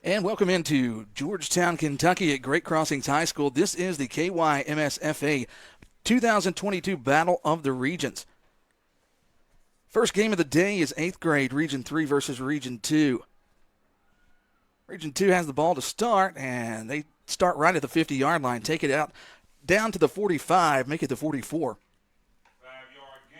And welcome into Georgetown, Kentucky at Great Crossings High School. This is the KYMSFA 2022 Battle of the Regions. First game of the day is 8th grade, Region 3 versus Region 2. Region 2 has the ball to start, and they start right at the 50-yard line, take it out down to the 45, make it the 44. 5-yard gain.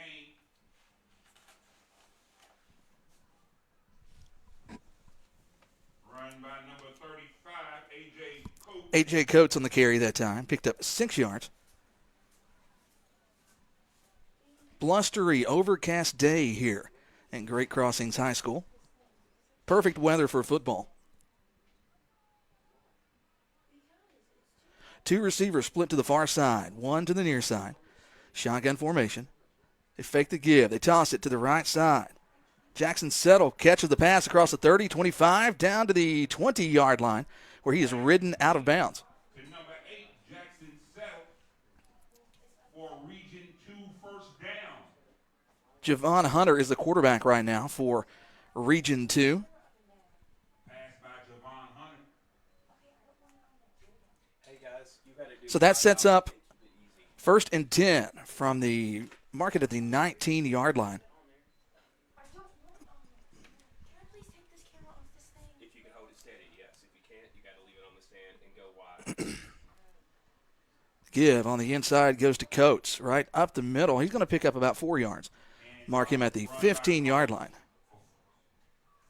Run by number 35, A.J. Coates. A.J. Coates on the carry that time, picked up 6 yards. Blustery, overcast day here at Great Crossings High School. Perfect weather for football. Two receivers split to the far side, one to the near side. Shotgun formation. They fake the give. They toss it to the right side. Jackson Settle catches the pass across the 30, 25, down to the 20-yard line where he is ridden out of bounds. To number 8, Jackson Settle for Region 2 first down. Javon Hunter is the quarterback right now for Region 2. Pass by Javon Hunter. So that sets up first and 10 from the market at the 19-yard line. If you can hold it steady, yes. If you can't, you got to leave it on the stand and go wide. Give on the inside goes to Coates, right up the middle. He's going to pick up about 4 yards. Mark him at the 15-yard line.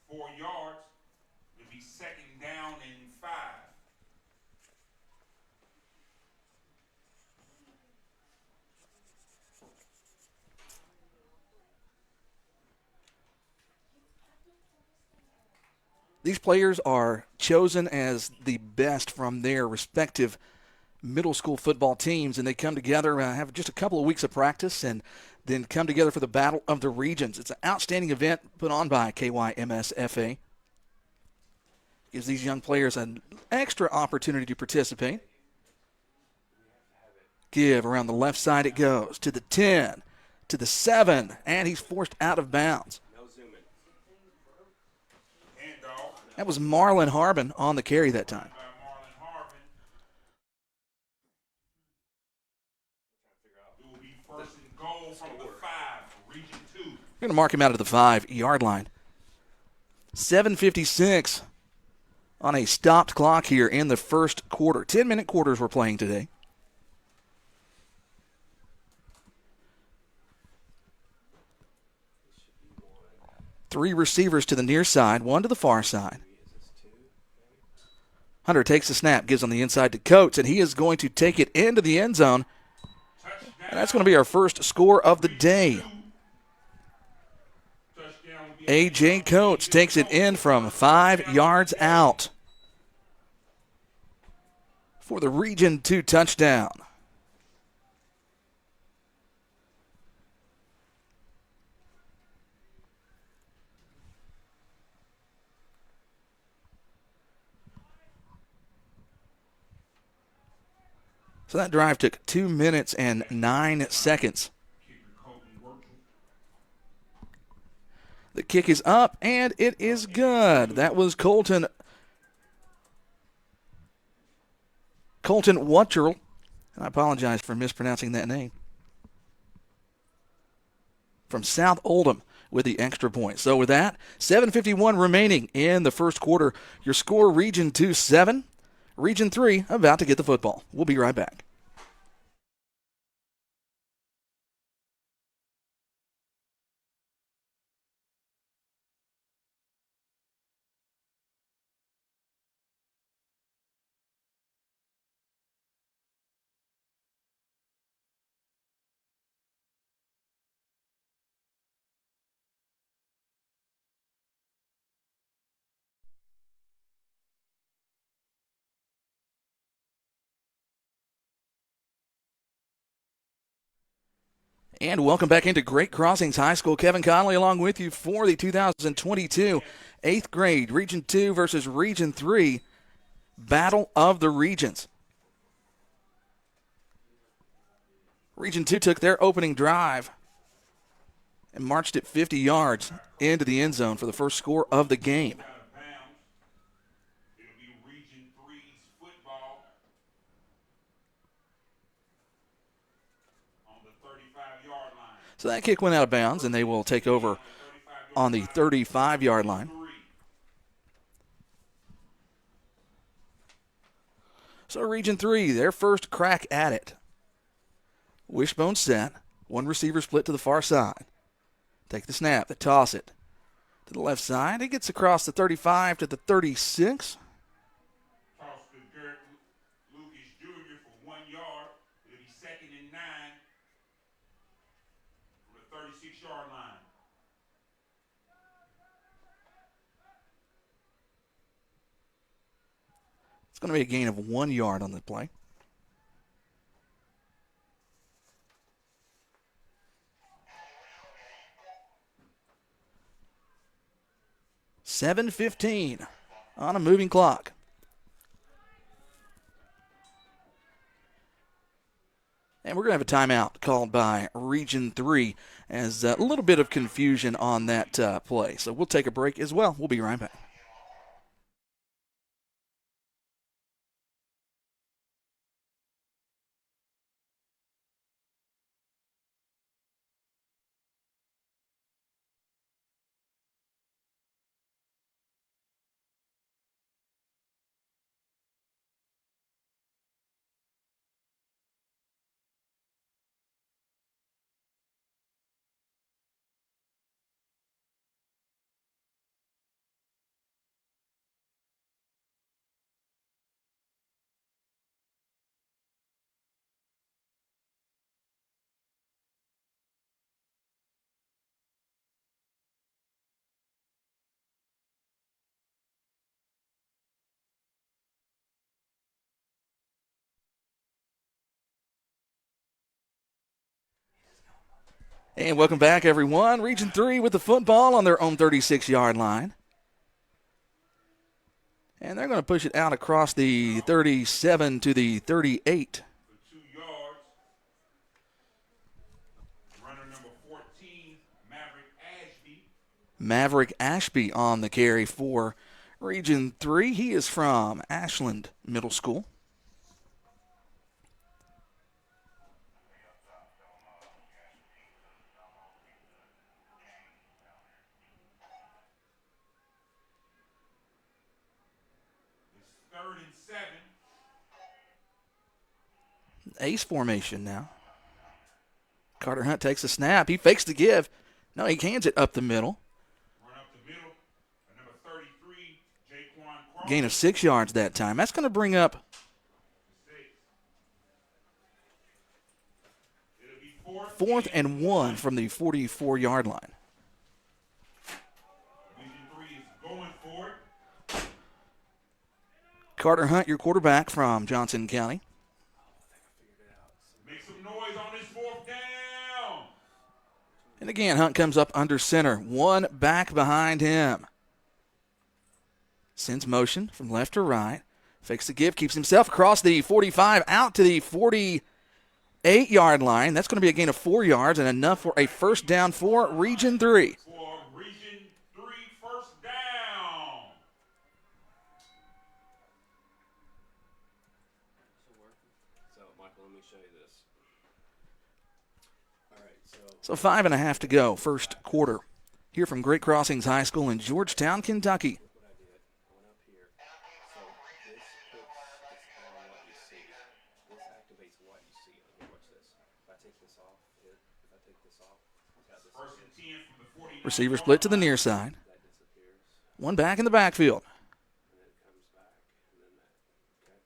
4 yards. It'll be second down and 5. These players are chosen as the best from their respective middle school football teams, and they come together, have just a couple of weeks of practice, and then come together for the Battle of the Regions. It's an outstanding event put on by KYMSFA. Gives these young players an extra opportunity to participate. Give around the left side it goes to the 10, to the 7, and he's forced out of bounds. No zooming. Handoff That was Marlon Harbin on the carry that time. by Marlon Harbin. It will be first and goal from the 5 for Region 2. We're going to mark him out at the 5-yard line. 7:56 on a stopped clock here in the first quarter. 10-minute quarters we're playing today. Three receivers to the near side, one to the far side. Hunter takes the snap, gives on the inside to Coates, and he is going to take it into the end zone. And that's going to be our first score of the day. A.J. Coates takes it in from 5 yards out for the Region 2 touchdown. So that drive took 2 minutes and 9 seconds. The kick is up, and it is good. That was Colton Wutcherl. And I apologize for mispronouncing that name. From South Oldham with the extra point. So with that, 7:51 remaining in the first quarter. Your score, Region 2, 7. Region 3 about to get the football. We'll be right back. And welcome back into Great Crossings High School. Kevin Conley along with you for the 2022 8th grade Region 2 versus Region 3 Battle of the Regions. Region 2 took their opening drive and marched it 50 yards into the end zone for the first score of the game. Out of bounds. So that kick went out of bounds, and they will take over on the 35-yard line. So Region 3, their first crack at it. Wishbone set. One receiver split to the far side. Take the snap. They toss it to the left side. It gets across the 35 to the 36. Toss to Garrett Lucas Jr. for 1 yard. It'll be 2nd and 9 from the 36-yard line. It's going to be a gain of 1 yard on the play. $7:15 on a moving clock. And we're going to have a timeout called by Region 3 as a little bit of confusion on that play. So we'll take a break as well. We'll be right back. And welcome back, everyone. Region 3 with the football on their own 36-yard line. And they're going to push it out across the 37 to the 38. For 2 yards. Runner number 14, Maverick Ashby. Maverick Ashby on the carry for Region 3. He is from Ashland Middle School. It's 3rd and 7. Ace formation now. Carter Hunt takes a snap. He fakes the give. No, he hands it up the middle. Run up the middle. Number 33, Jaquan Crawford. Gain of 6 yards that time. That's going to bring up 6. It'll be 4th and 1 from the 44-yard line. Region 3 is going for it. Carter Hunt, your quarterback from Johnson County. Make some noise on this 4th down. And again, Hunt comes up under center. One back behind him. Sends motion from left to right. Fakes the give, keeps himself across the 45 out to the 48-yard line. That's going to be a gain of 4 yards and enough for a first down for Region 3. For Region 3, first down. So, Michael, let me show you this. All right, So 5.5 to go, first quarter. Here from Great Crossings High School in Georgetown, Kentucky. what I did. I went up here. So this puts this on what you see. This activates what you see. Let me watch this. If I take this off, if I take this off, see how this First and 10 from the 49. Receiver split to the near side. that disappears, One back in the backfield. and then it comes back, and then that. Okay.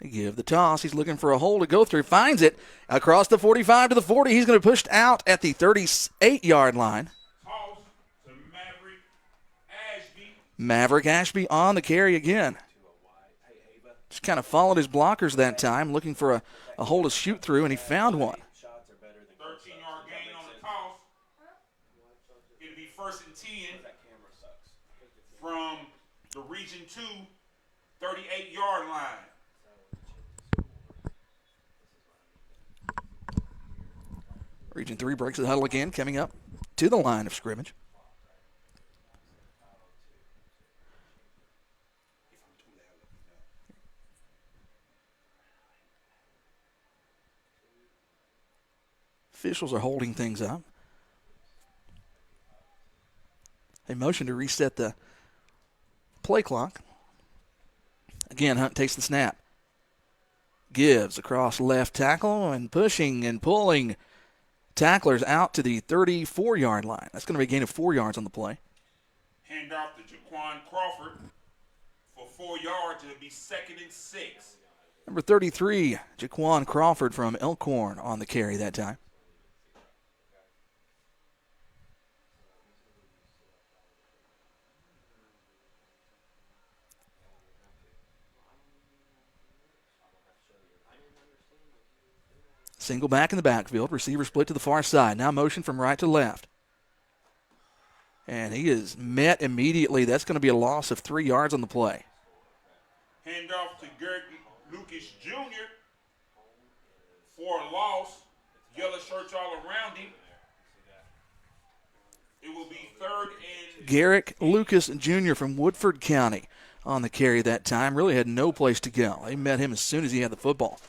They give the toss. He's looking for a hole to go through. Finds it across the 45 to the 40. He's going to push out at the 38-yard line. Toss to Maverick Ashby. Maverick Ashby on the carry again. To a wide. Hey, Ava. Just kind of followed his blockers that time, looking for a hole to shoot through, and he found one. Shots are better than 13-yard gain on the toss. It'll be first and 10 that camera sucks. from the Region 2 38-yard line. Region 3 breaks the huddle again, coming up to the line of scrimmage. Officials are holding things up. A motion to reset the play clock. Again, Hunt takes the snap. Gives across left tackle and pushing and pulling tacklers out to the 34-yard line. That's going to be a gain of 4 yards on the play. Hand off to Jaquan Crawford for 4 yards. It'll be 2nd and 6. Number 33, Jaquan Crawford from Elkhorn on the carry that time. Single back in the backfield. Receiver split to the far side. Now motion from right to left. And he is met immediately. That's going to be a loss of 3 yards on the play. Hand off to Garrett Lucas Jr. for a loss. Yellow shirts all around him. It will be 3rd and... Garrett Lucas Jr. from Woodford County on the carry that time. Really had no place to go. They met him as soon as he had the football.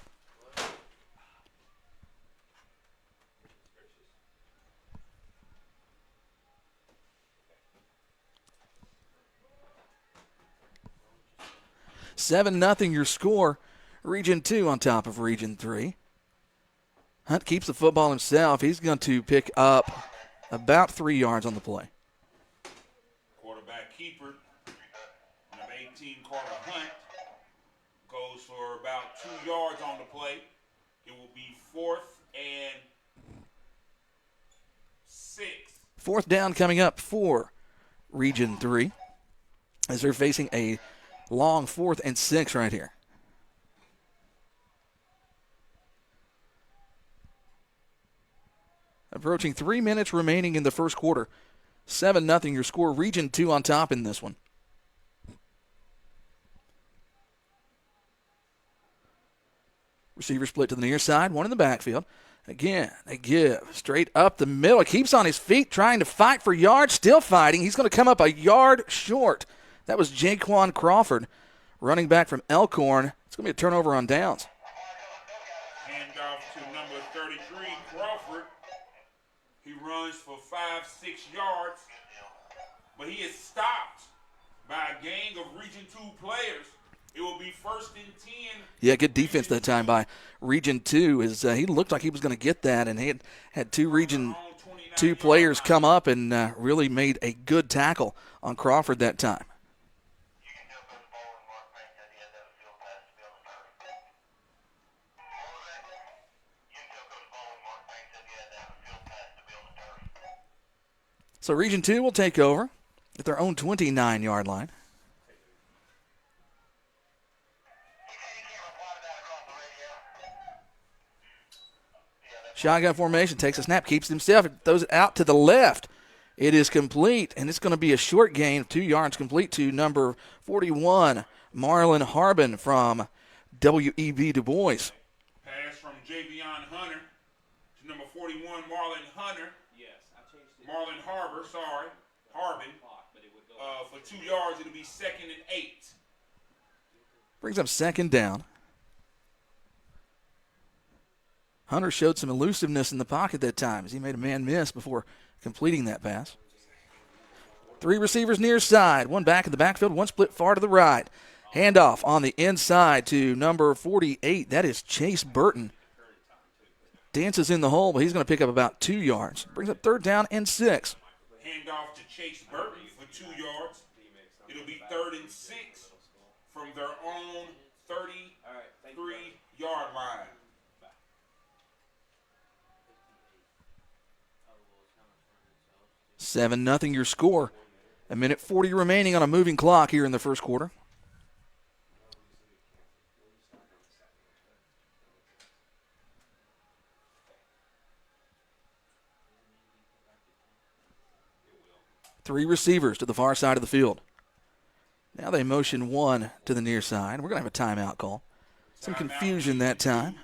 Seven nothing your score. Region 2 on top of Region 3. Hunt keeps the football himself. He's going to pick up about 3 yards on the play. Quarterback keeper, number 18, Carter Hunt, goes for about 2 yards on the play. It will be 4th and 6. Fourth down coming up for Region 3 as they're facing a long 4th and 6 right here. Approaching 3 minutes remaining in the first quarter. 7-0 your score. Region 2 on top in this one. Receiver split to the near side, one in the backfield. Again, they give straight up the middle. He keeps on his feet trying to fight for yards, still fighting. He's going to come up a yard short. That was Jaquan Crawford, running back from Elkhorn. It's going to be a turnover on downs. Hand off to number 33, Crawford. He runs for 5-6 yards, but he is stopped by a gang of Region 2 players. It will be 1st and 10. Yeah, good defense that time by Region 2. He looked like he was going to get that, and he had 2 Region 2 players come up and really made a good tackle on Crawford that time. So Region 2 will take over at their own 29-yard line. Shotgun formation, takes a snap, keeps it himself, throws it out to the left. It is complete, and it's going to be a short gain of 2 yards, complete to number 41, Marlon Harbin from WEB Du Bois. Pass from Javion Hunter to number 41, Marlon Hunter. Marlon Harbin. For 2 yards, it'll be 2nd and 8. Brings up 2nd down. Hunter showed some elusiveness in the pocket that time as he made a man miss before completing that pass. 3 receivers near side, 1 back in the backfield, 1 split far to the right. Handoff on the inside to number 48. That is Chase Burton. Dances in the hole, but he's going to pick up about 2 yards. Brings up 3rd down and 6. Handoff to Chase Burton for 2 yards. It'll be 3rd and 6 from their own 33-yard line. Seven nothing your score. 1:40 remaining on a moving clock here in the first quarter. Three receivers to the far side of the field. Now they motion 1 to the near side. We're going to have a timeout call. Some confusion that time.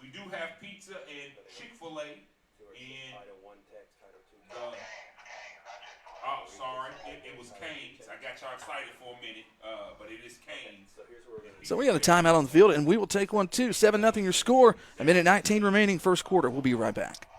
We do have pizza and Chick-fil-A in. Oh, sorry. It was Cane's. I got y'all excited for a minute, but it is Cane's. So we got a timeout on the field, and we will take one too. 7-0 your score. 1:19 remaining first quarter. We'll be right back.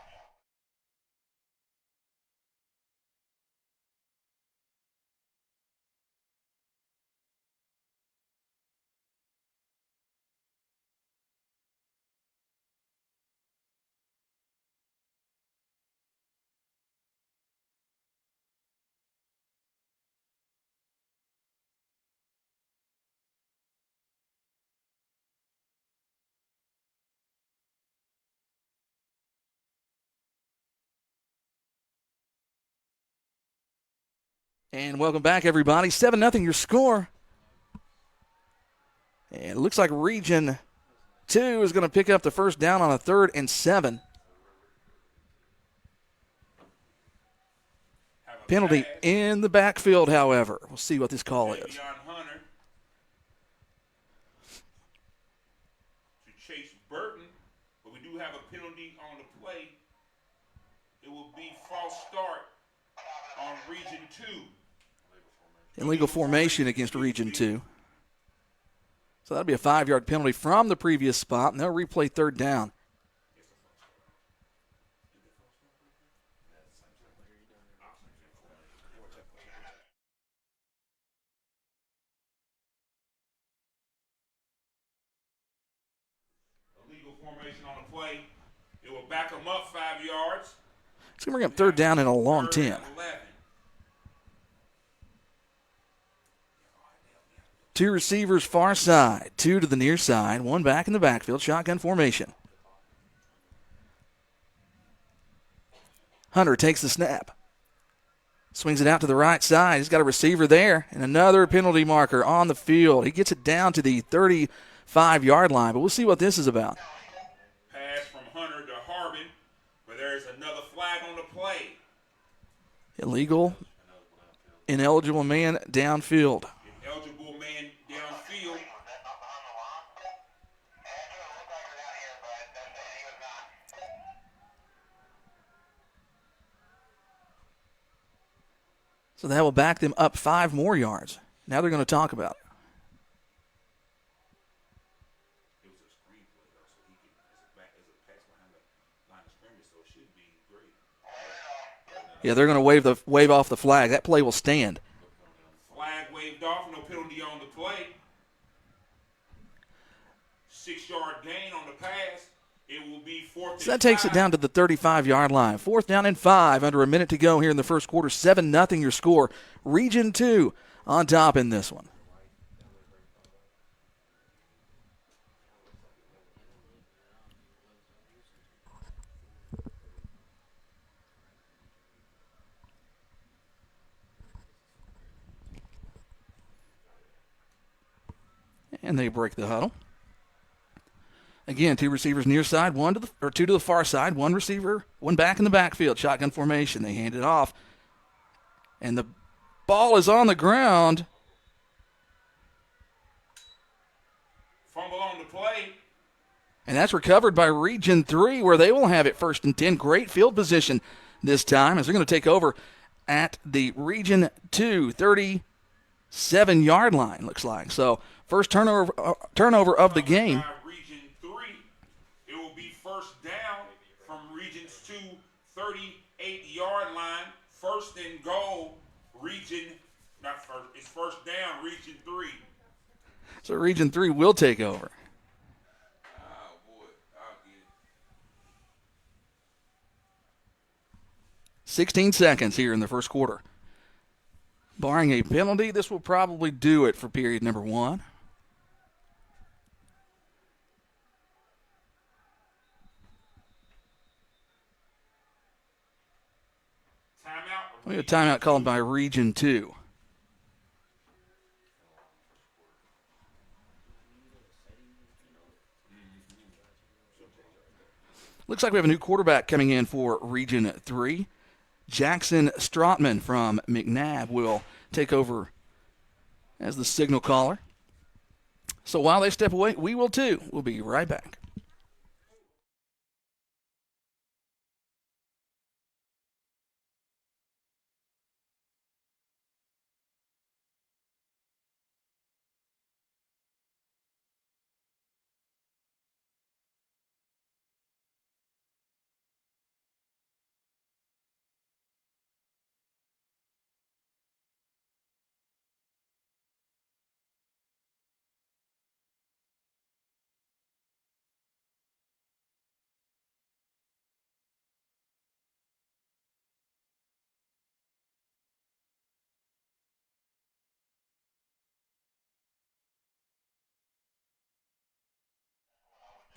And welcome back, everybody. 7-0 your score. And it looks like Region 2 is going to pick up the first down on a 3rd and 7. Have a Penalty pass in the backfield, however. We'll see what this call is. Davion Hunter to Chase Burton, but we do have a penalty on the play. It will be false start on Region 2. Illegal formation against Region 2. So that'll be a 5-yard penalty from the previous spot, and they'll replay 3rd down. Illegal formation on the play. It will back them up 5 yards. It's going to bring up 3rd down and a long 10. 11. 2 receivers far side, 2 to the near side, 1 back in the backfield, shotgun formation. Hunter takes the snap. Swings it out to the right side. He's got a receiver there and another penalty marker on the field. He gets it down to the 35-yard line, but we'll see what this is about. Pass from Hunter to Harbin, but there's another flag on the play. Illegal, ineligible man downfield. Eligible man downfield. So that will back them up 5 more yards. Now they're going to talk about it. It was a screen play, though, so he can, as a pass behind the line of scrimmage, so it should be great. Yeah, they're going to wave off the flag. That play will stand. Flag waved off, no penalty on the play. 6-yard gain on the pass. It will be 4th. So that takes it down to the 35-yard line. 4th down and 5, under a minute to go here in the first quarter. 7-0 your score. Region 2 on top in this one. And they break the huddle. Again, 2 receivers near side, 2 to the far side, 1 receiver, 1 back in the backfield. Shotgun formation. They hand it off. And the ball is on the ground. Fumble on the play. And that's recovered by Region 3, where they will have it 1st and 10. Great field position this time as they're going to take over at the Region 2 37-yard line, looks like. So first turnover of the game. Region 3. It will be 1st down from Region's 2 38-yard line. 1st and goal. It's 1st down, Region 3. So Region 3 will take over. Oh, boy. I'll get it. 16 seconds here in the first quarter. Barring a penalty, this will probably do it for period number 1. Timeout. We have a timeout called by Region 2. Looks like we have a new quarterback coming in for Region 3. Jackson Strotman from McNabb will take over as the signal caller. So while they step away, we will too. We'll be right back.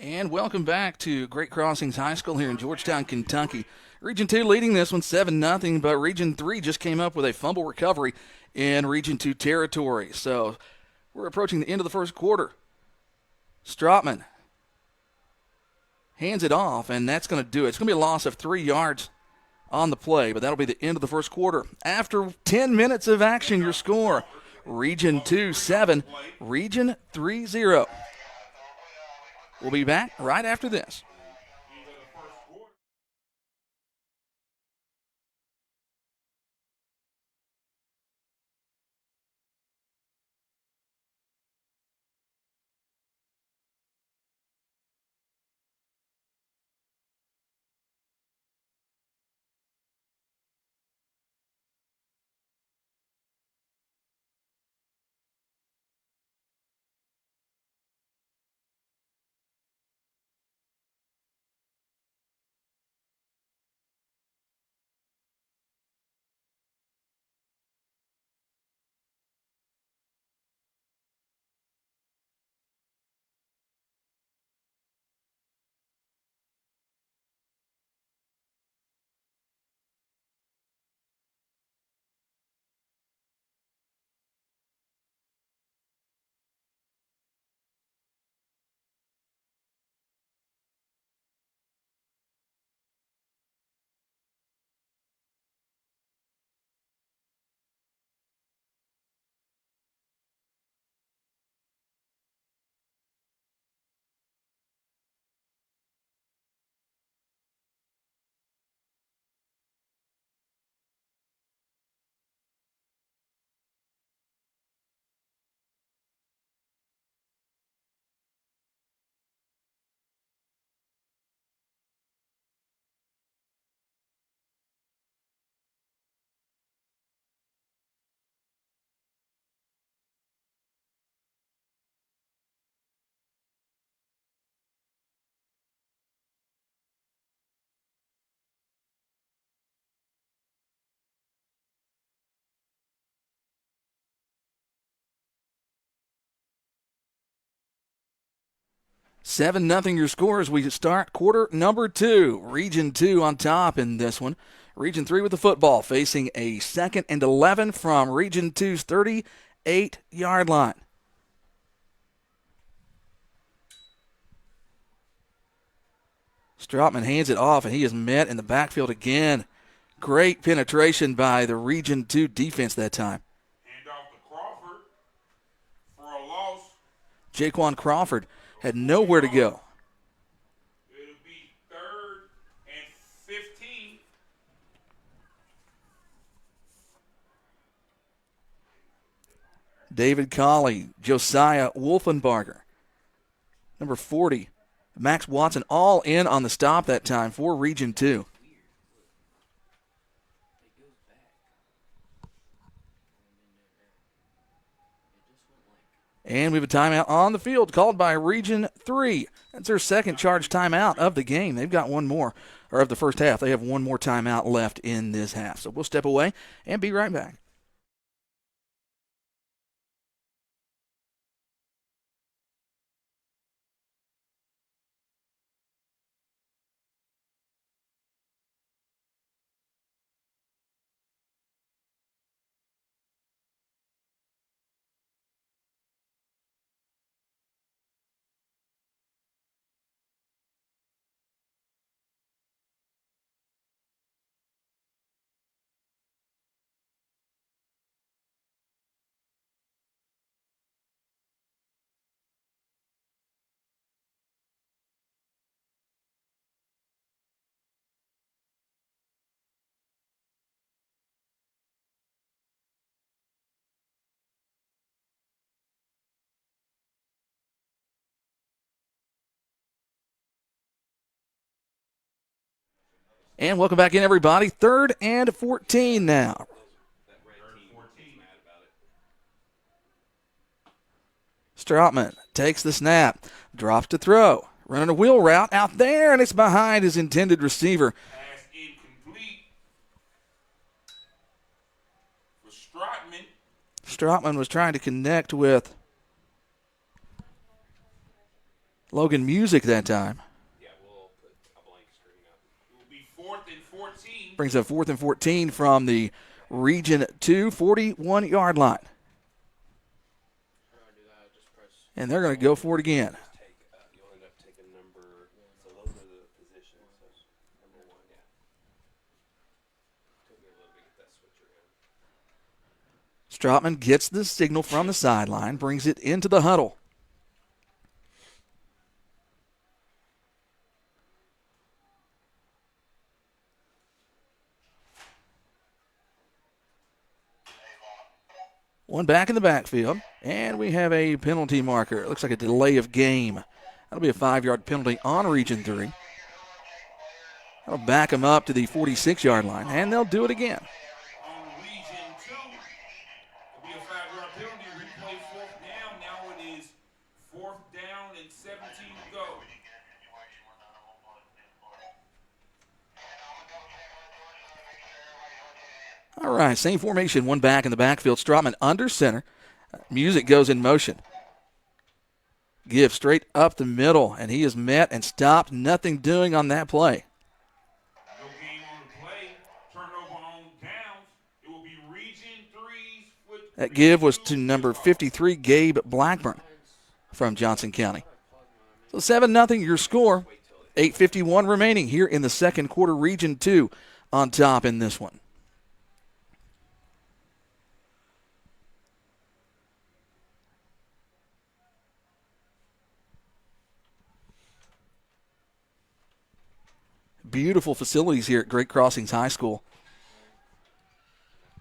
And welcome back to Great Crossings High School here in Georgetown, Kentucky. Region 2 leading this one 7-0, but Region 3 just came up with a fumble recovery in Region 2 territory. So we're approaching the end of the first quarter. Strotman hands it off, and that's going to do it. It's going to be a loss of 3 yards on the play, but that'll be the end of the first quarter. After 10 minutes of action, your score, Region 2 7, Region 3 0. We'll be back right after this. 7-0 your score as we start quarter number 2. Region 2 on top in this one. Region 3 with the football, facing a 2nd and 11 from Region 2's 38-yard line. Strotman hands it off, and he is met in the backfield again. Great penetration by the Region 2 defense that time. Hand off to Crawford for a loss. Jaquan Crawford had nowhere to go. It'll be 3rd and 15. David Colley, Josiah Wolfenbarger, number 40, Max Watson, all in on the stop that time for Region 2. And we have a timeout on the field called by Region 3. That's their second charge timeout of the game. They've got one more, or of the first half. They have one more timeout left in this half. So we'll step away and be right back. And welcome back in, everybody. 3rd and 14 now. Strotman takes the snap, drops to throw, running a wheel route out there, and it's behind his intended receiver. Pass incomplete for Strotman. Strotman was trying to connect with Logan Music that time. Yeah, we'll put a blank screen up. It will be 4th and 14. Brings up 4th and 14 from the Region 2 41-yard line. And they're going to go for it again. You'll end up taking number. So those are the positions. So number 1, yeah. Took me a little bit to get that switcher in. Stratman gets the signal from the sideline, brings it into the huddle. One back in the backfield, and we have a penalty marker. It looks like a delay of game. That'll be a 5-yard penalty on Region 3. That'll back them up to the 46-yard line, and they'll do it again. On Region 2, it'll be a 5-yard penalty. Replay 4th down. Now it is 4th down and 17 to go. All right, same formation, one back in the backfield. Stratman under center. Music goes in motion. Give straight up the middle, and he is met and stopped. Nothing doing on that play. No game on the play. Turnover on downs. It will be Region 3's foot. That give was to number 53, Gabe Blackburn from Johnson County. So 7-0 your score. 8:51 remaining here in the second quarter. Region 2 on top in this one. Beautiful facilities here at Great Crossings High School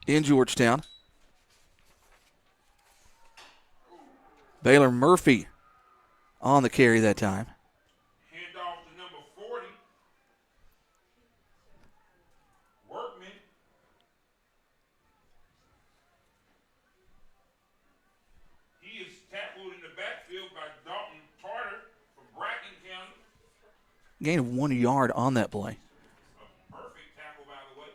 in Georgetown. Baylor Murphy on the carry that time. Hand off to number 40. Workman. He is tackled in the backfield by Dalton Carter from Bracken County. Gain of 1 yard on that play. A perfect tackle, by the way.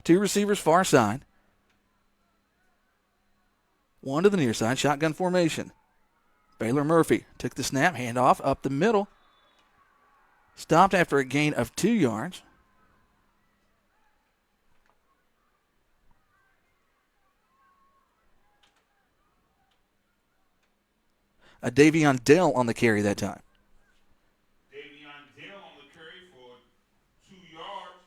Two receivers far side. One to the near side, shotgun formation. Baylor Murphy took the snap, handoff up the middle. Stopped after a gain of 2 yards. A Davion Dell on the carry that time. Davion Dale on the carry for 2 yards.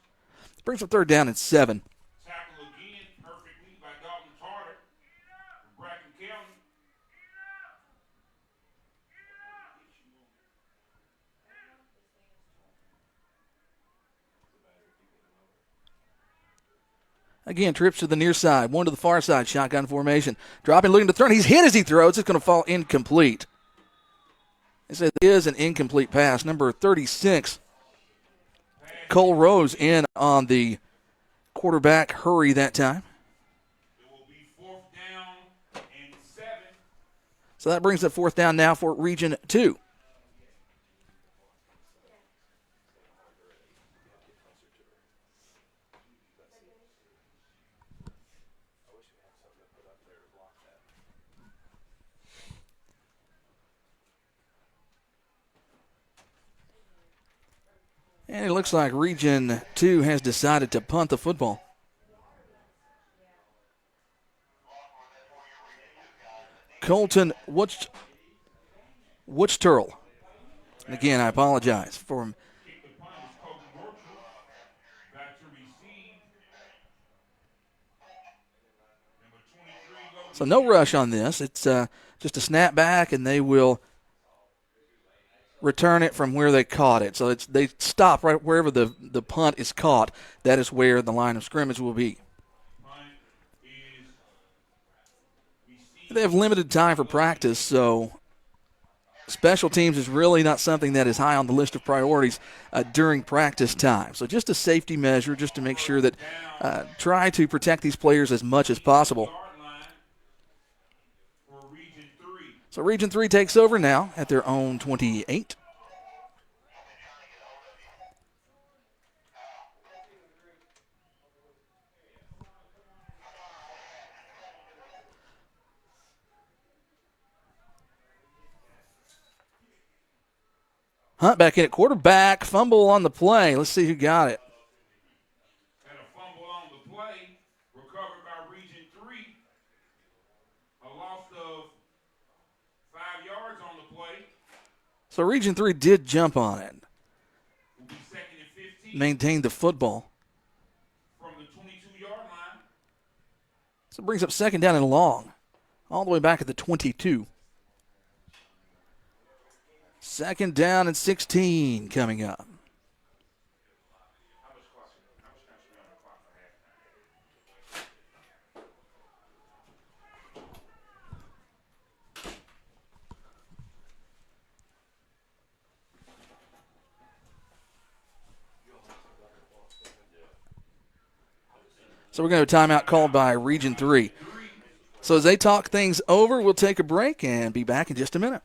Brings up 3rd down and 7. Tackle again perfectly by Dalton Carter from Bracken County. Again, trips to the near side, one to the far side, shotgun formation. Dropping, looking to throw. He's hit as he throws. It's going to fall incomplete. It is an incomplete pass. Number 36, Cole Rose in on the quarterback hurry that time. It will be 4th down and 7. So that brings up 4th down now for Region 2. And it looks like Region 2 has decided to punt the football. Colton Wuchterl. And again, I apologize for him. Kick the punt is Colton Dortchel. Back to receive. Number 23 goes. So no rush on this. It's just a snap back, and they will return it from where they caught it. So they stop right wherever the punt is caught. That is where the line of scrimmage will be. Punt is received. They have limited time for practice, so special teams is really not something that is high on the list of priorities during practice time. So just a safety measure, just to make sure that try to protect these players as much as possible. Yard line for Region 3. So Region 3 takes over now at their own 28. Hunt back in at quarterback. Fumble on the play. Let's see who got it. And a fumble on the play, recovered by Region 3. A loss of 5 yards on the play. So Region 3 did jump on it. Will be 2nd and 15 Maintained the football. from the 22-yard line. So it brings up 2nd down and long. All the way back at the 22. 2nd down and 16 coming up. So we're going to have a timeout called by Region 3. So as they talk things over, we'll take a break and be back in just a minute.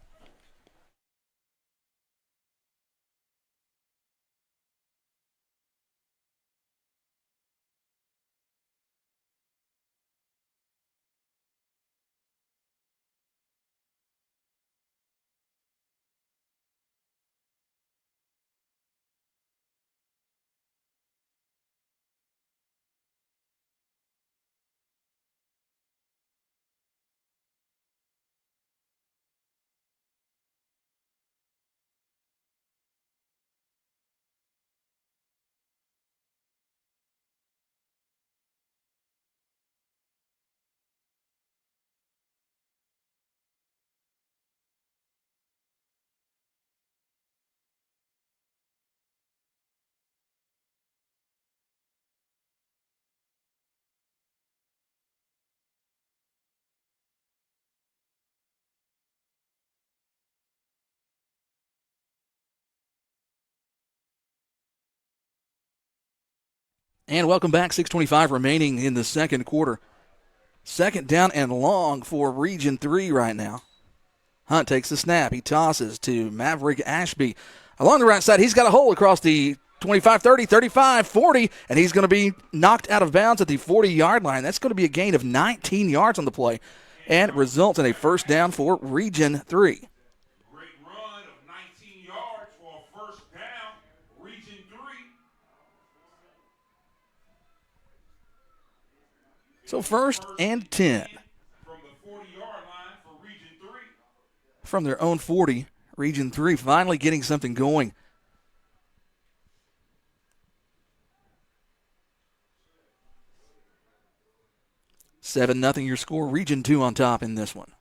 And welcome back. 6:25 remaining in the second quarter. 2nd down and long for Region 3 right now. Hunt takes the snap. He tosses to Maverick Ashby. Along the right side, he's got a hole across the 25, 30, 35, 40, and he's going to be knocked out of bounds at the 40-yard line. That's going to be a gain of 19 yards on the play, and it results in a 1st down for Region 3. Great run of 19 yards for a 1st down, Region 3. So 1st and 10. From the 40-yard line for Region 3. From their own 40, Region 3 finally getting something going. $7-0 your score. Region 2 on top in this one.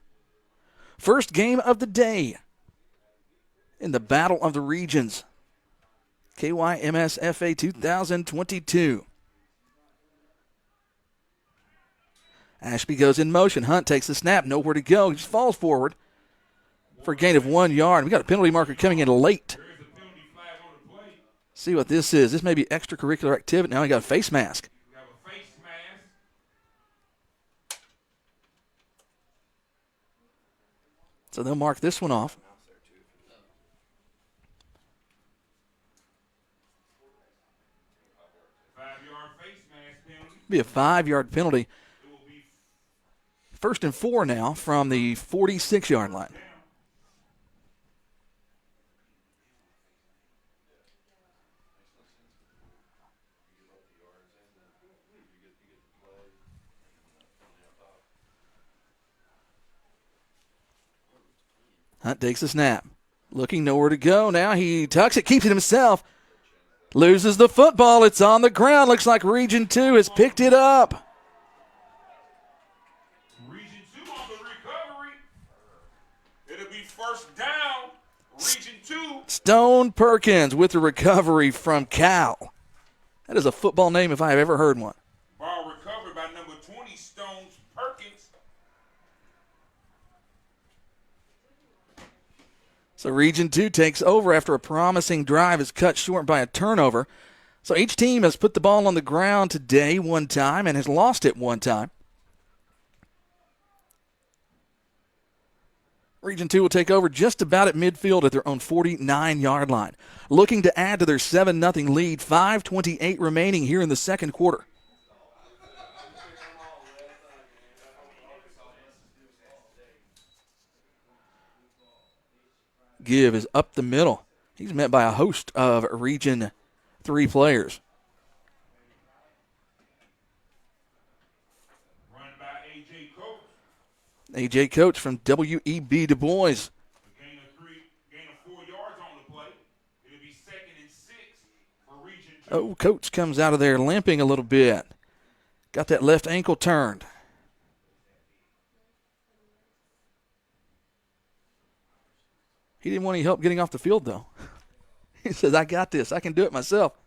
First game of the day in the Battle of the Regions. KYMSFA 2022. Ashby goes in motion. Hunt takes the snap. Nowhere to go. He just falls forward for a gain of 1 yard. We got a penalty marker coming in late. There is a penalty flag on the play. See what this is. This may be extracurricular activity. Now we got a face mask. We have a face mask. So they'll mark this one off. 5-yard face mask penalty. Be a 5-yard penalty. It will be 1st and 4 now from the 46-yard line. Hunt takes the snap. Looking nowhere to go. Now he tucks it, keeps it himself. Loses the football. It's on the ground. Looks like Region 2 has picked it up. Region 2 on the recovery. It'll be 1st down, Region 2. Stone Perkins with the recovery from Cal. That is a football name if I have ever heard one. Ball recovered by number 20, Stones Perkins. So Region 2 takes over after a promising drive is cut short by a turnover. So each team has put the ball on the ground today one time and has lost it one time. Region 2 will take over just about at midfield at their own 49-yard line. Looking to add to their 7-0 lead, 5:28 remaining here in the second quarter. Give is up the middle. He's met by a host of Region 3 players. Run by A.J. Coates. A.J. Coates from WEB Du Bois. Gain of 4 yards on the play. It'll be 2nd and 6 for Region 2. Oh, Coates comes out of there limping a little bit. Got that left ankle turned. He didn't want any help getting off the field, though. He says, I got this. I can do it myself.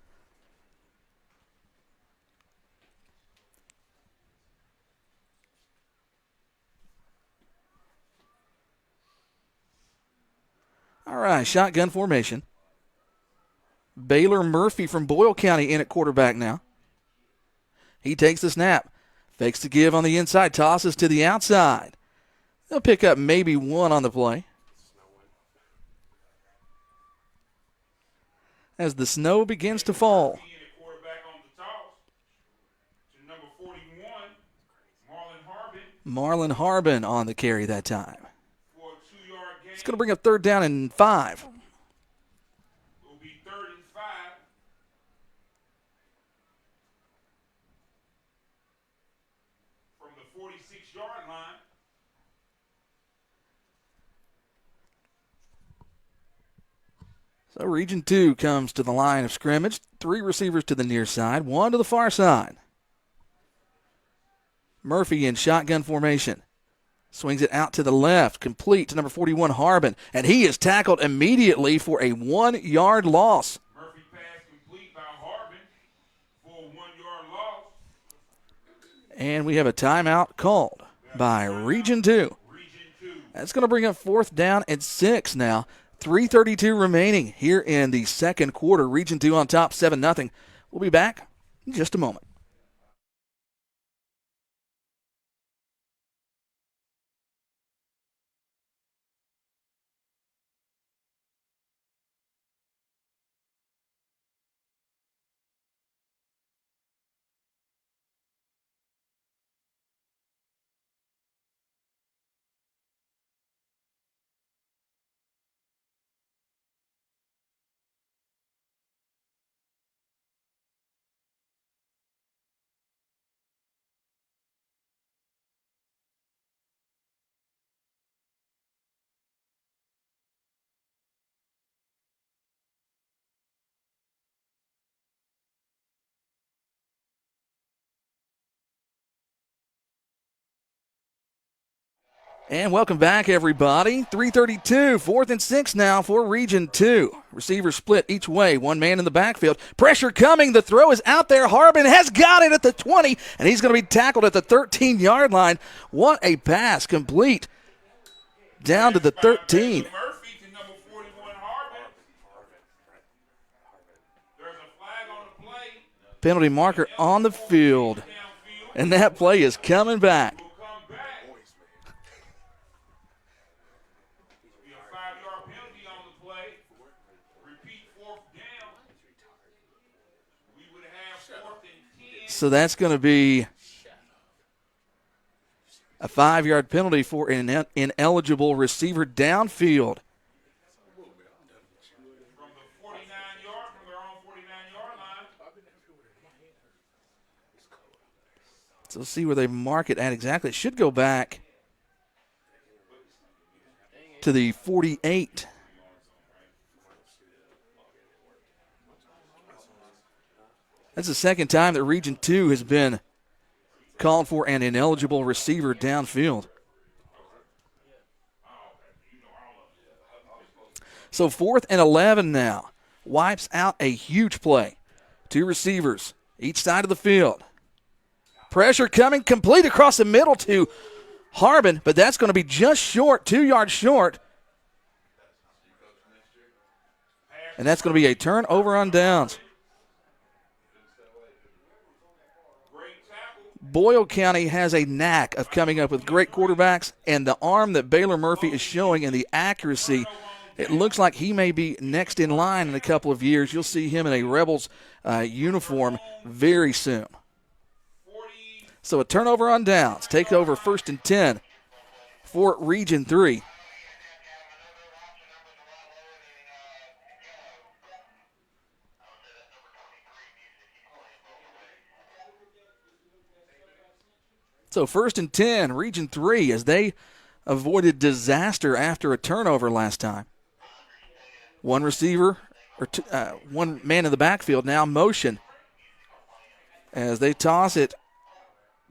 All right, shotgun formation. Baylor Murphy from Boyle County in at quarterback now. He takes the snap. Fakes the give on the inside. Tosses to the outside. They'll pick up maybe 1 on the play. As the snow begins to fall. Quarterback on the toss to number 41, Marlon Harbin on the carry that time. for a 2-yard gain. It's going to bring up 3rd down and 5. It will be 3rd and 5. From the 46-yard line. So Region 2 comes to the line of scrimmage. 3 receivers to the near side, 1 to the far side. Murphy in shotgun formation. Swings it out to the left, complete to number 41, Harbin. And he is tackled immediately for a 1-yard loss. Murphy pass complete by Harbin for a 1-yard loss. And we have a timeout called by Region 2. Region 2. That's going to bring up 4th down and 6 now. 3:32 remaining here in the second quarter. Region 2 on top, 7-0. We'll be back in just a moment. And welcome back, everybody. 3:32, 4th and 6 now for Region 2. Receivers split each way, 1 man in the backfield. Pressure coming, the throw is out there. Harbin has got it at the 20, and he's going to be tackled at the 13-yard line. What a pass, complete down to the 13. Murphy to number 41, Harbin. There's a flag on the play. Penalty marker on the field, and that play is coming back. Will come back. Be a 5-yard penalty on the play. Repeat 4th down. We would have 4th and 10. So that's going to be a 5-yard penalty for an ineligible receiver downfield. From the 49-yard, from their own 49-yard line. So let's see where they mark it at exactly. It should go back to the 48. That's the second time that Region 2 has been called for an ineligible receiver downfield. So 4th and 11 now. Wipes out a huge play. 2 receivers, each side of the field. Pressure coming, complete across the middle to Harbin, but that's going to be just short, 2 yards short. And that's going to be a turnover on downs. Boyle County has a knack of coming up with great quarterbacks, and the arm that Baylor Murphy is showing and the accuracy, it looks like he may be next in line in a couple of years. You'll see him in a Rebels uniform very soon. So a turnover on downs. Take over 1st and 10 for Region 3. So 1st and 10, Region 3, as they avoided disaster after a turnover last time. One receiver, or one man in the backfield now, motion, as they toss it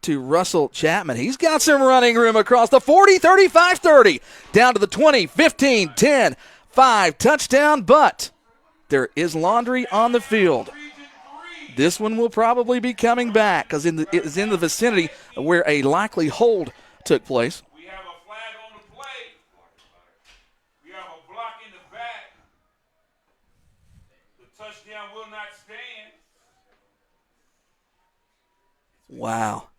to Russell Chapman. He's got some running room across the 40, 35, 30, down to the 20, 15, 10, 5, touchdown, but there is laundry on the field. This one will probably be coming back because it is in the vicinity of where a likely hold took place. We have a flag on the play. We have a block in the back. The touchdown will not stand. Wow.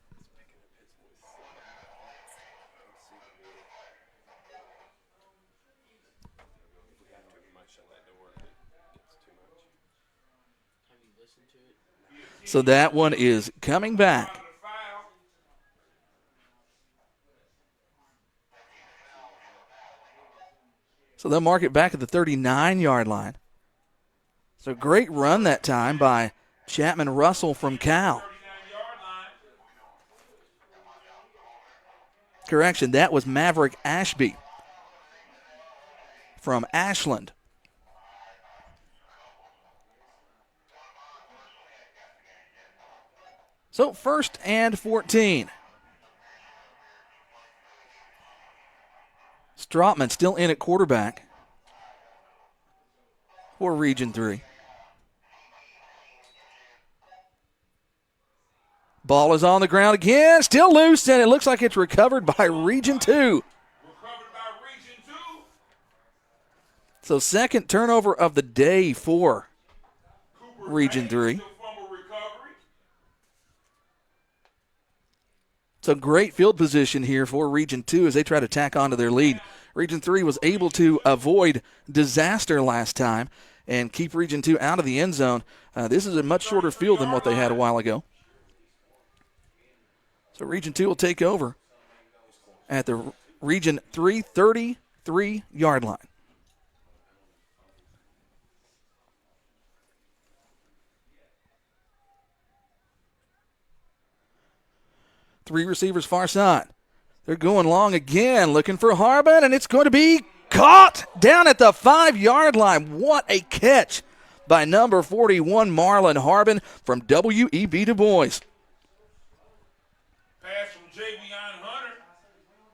So that one is coming back. So they'll mark it back at the 39-yard line. So great run that time by Chapman Russell from Cal. Correction, that was Maverick Ashby from Ashland. So 1st and 14. Strautman still in at quarterback for Region 3. Ball is on the ground again, still loose, and it looks like it's recovered by Region 2. So 2nd turnover of the day for Region 3. So great field position here for Region 2 as they try to tack onto their lead. Region 3 was able to avoid disaster last time and keep Region 2 out of the end zone. This is a much shorter field than what they had a while ago. So Region 2 will take over at the Region 3 33-yard line. Three receivers far side. They're going long again, looking for Harbin, and it's going to be caught down at the 5-yard line. What a catch by number 41, Marlon Harbin from W.E.B. Du Bois. Pass from Javion Hunter.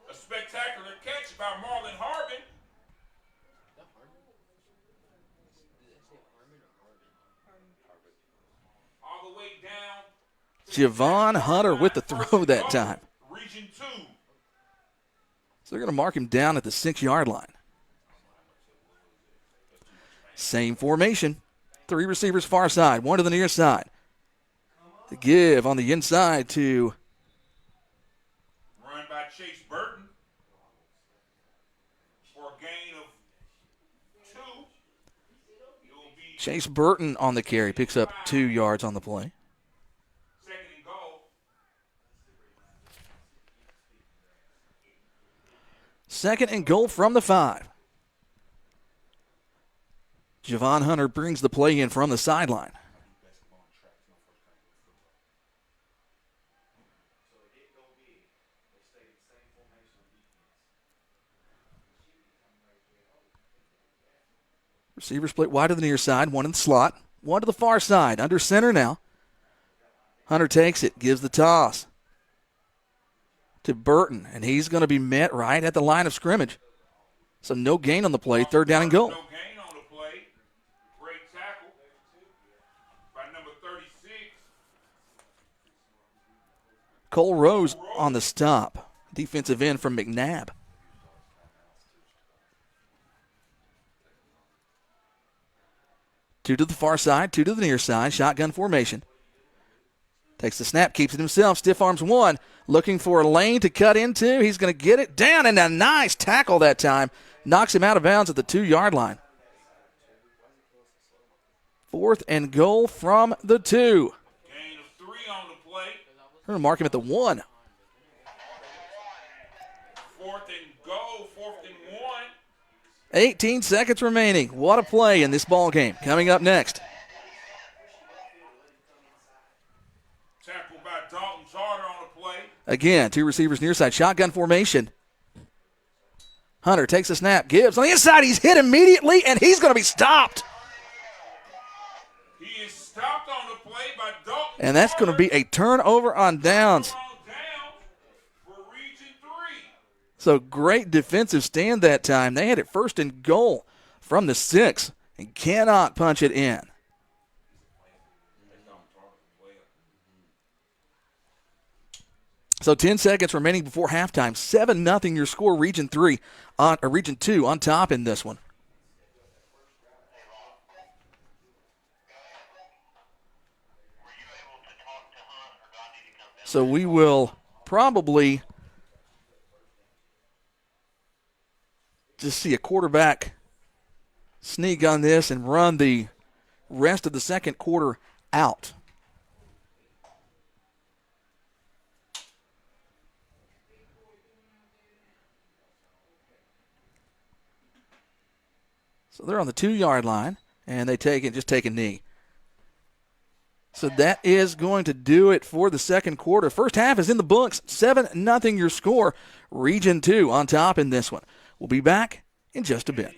A spectacular catch by Marlon Harbin. All the way down. Javon Hunter with the throw that time. Region 2. So they're going to mark him down at the 6-yard line. Same formation. Three receivers far side, one to the near side. The give on the inside to Run by Chase Burton for a gain of 2. It'll be Chase Burton on the carry. Picks up 2 yards on the play. 2nd and goal. 2nd and goal from the 5. Javon Hunter brings the play in from the sideline. Receiver split wide to the near side, one in the slot, one to the far side, under center now. Hunter takes it, gives the toss to Burton, and he's going to be met right at the line of scrimmage. So no gain on the play, 3rd down and goal. No gain on the play. Great tackle by number 36. Cole Rose on the stop. Defensive end from McNabb. Two to the far side, two to the near side. Shotgun formation. Takes the snap, keeps it himself. Stiff arms one. Looking for a lane to cut into. He's going to get it down, and a nice tackle that time. Knocks him out of bounds at the 2-yard line. 4th and goal from the 2. Gain of 3 on the play. We're going to mark him at the 1. 4th and goal, 4th and 1. 18 seconds remaining. What a play in this ball game. Coming up next. Tackle by Dalton Charter on the play. Again, two receivers near side. Shotgun formation. Hunter takes a snap. Gibbs on the inside. He's hit immediately, and he's going to be stopped. He is stopped on the play by Dalton. And that's going to be a turnover on downs. For Region 3. So great defensive stand that time. They had it first and goal from the 6 and cannot punch it in. So 10 seconds remaining before halftime. 7-0 your score, Region 3 on Region 2 on top in this one. So we will probably just see a quarterback sneak on this and run the rest of the second quarter out. So they're on the 2-yard line, and they just take a knee. So that is going to do it for the second quarter. First half is in the books. 7-0 your score. Region 2 on top in this one. We'll be back in just a bit.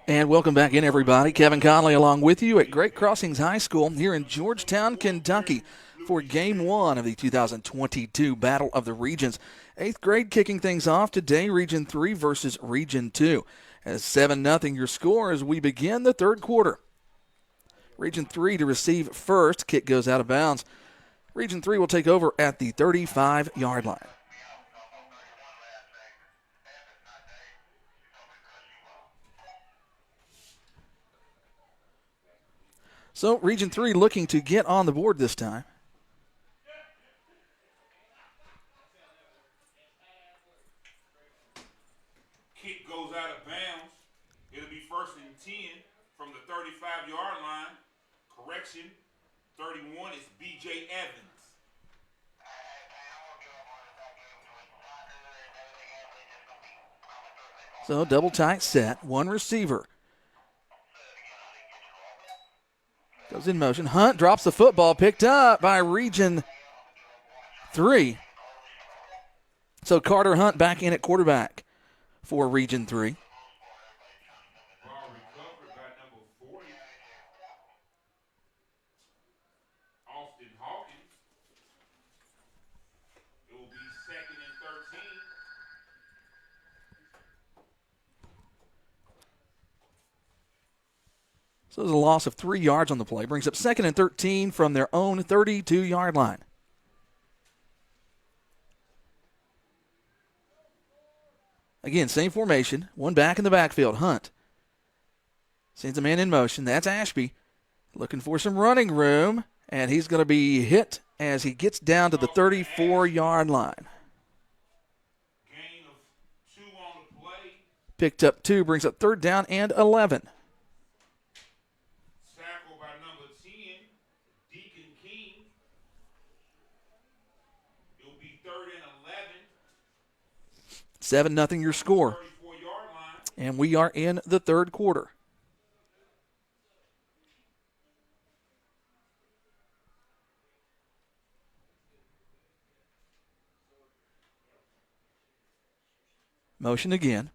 And welcome back in, everybody. Kevin Conley along with you at Great Crossings High School here in Georgetown, Kentucky for Game 1 of the 2022 Battle of the Regions. 8th grade kicking things off today, Region 3 versus Region 2. As 7-0 your score as we begin the third quarter. Region 3 to receive first. Kick goes out of bounds. Region 3 will take over at the 35-yard line. So Region 3 looking to get on the board this time. Kick goes out of bounds. It'll be 1st and 10 from the 35-yard line. Correction, 31 is B.J. Evans. So double tight set, one receiver. Goes in motion. Hunt drops the football, picked up by Region 3. So Carter Hunt back in at quarterback for Region 3. Ball recovered by number 40, Austin Hawkins. It will be 2nd and 13. So there's a loss of 3 yards on the play. Brings up 2nd and 13 from their own 32-yard line. Again, same formation. One back in the backfield. Hunt sends a man in motion. That's Ashby looking for some running room, and he's going to be hit as he gets down to the 34-yard line. Gain of 2 on the play. Picked up 2, brings up 3rd down and 11. Tackle by number 10, Deacon King. It will be 3rd and 11. 7-0 your score. 34-yard line. And we are in the third quarter. Motion again.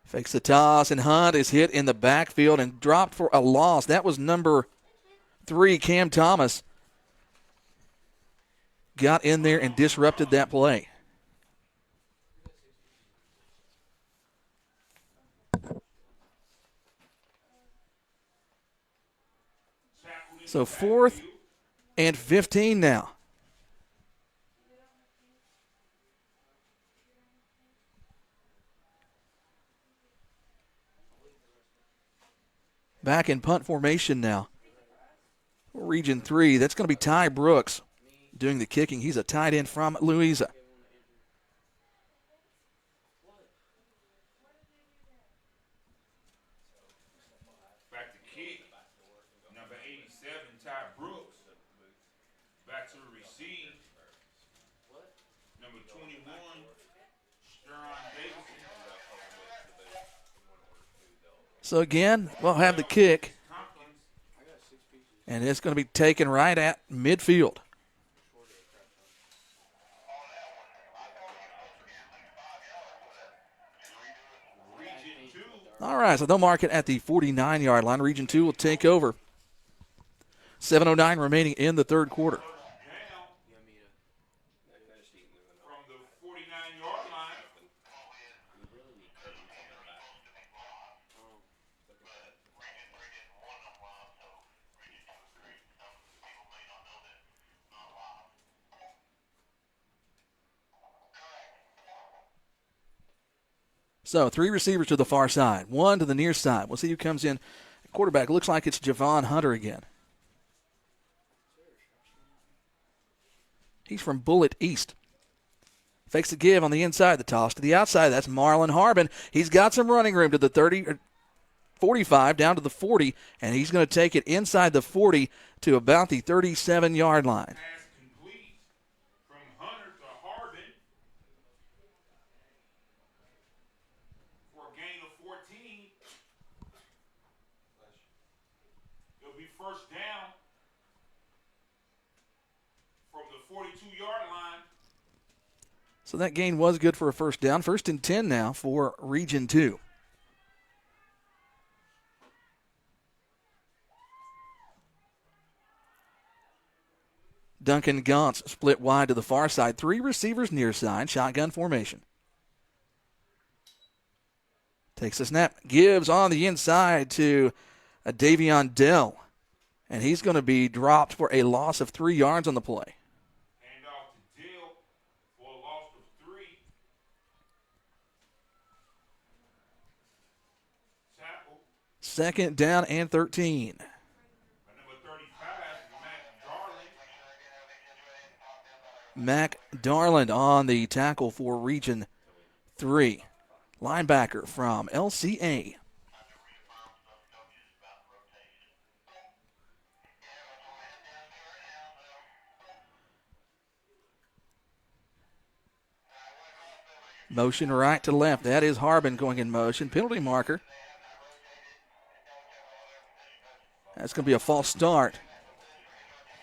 Fakes the toss, and Hunt is hit in the backfield and dropped for a loss. That was number 3, Cam Thomas. Got in there and disrupted that play. So 4th and 15 now. Back in punt formation now. Region 3, that's going to be Ty Brooks doing the kicking. He's a tight end from Louisa. Back to kick. Number 87, Ty Brooks. Back to receive. Number 21, Steron Davidson. So again, we'll have the kick, Tompkins. and it's going to be taken right at midfield. Region 2. All right, so they'll mark it at the 49-yard line. Region 2 will take over. 7:09 remaining in the third quarter. Down from the 49-yard line. So 3 receivers to the far side, 1 to the near side. We'll see who comes in. Quarterback looks like it's Javon Hunter again. He's from Bullitt East. Fakes the give on the inside, the toss to the outside. That's Marlon Harbin. He's got some running room to the 45, down to the 40, and he's going to take it inside the 40 to about the 37-yard line. Pass complete from Hunter to Harbin for a gain of 14. It'll be 1st down from the 42-yard line. So that gain was good for a 1st down. 1st and 10 now for Region 2. Duncan Gauntz split wide to the far side. 3 receivers near side. Shotgun formation. Takes a snap. Gives on the inside to Davion Dell. And he's going to be dropped for a loss of 3 yards on the play. Hand off to Dill for a loss of 3. Tackle. Second down and 13. By number 35, Matt Darling. Mac Darland on the tackle for Region 3. Linebacker from LCA. Motion right to left. That is Harbin going in motion. Penalty marker. That's going to be a false start.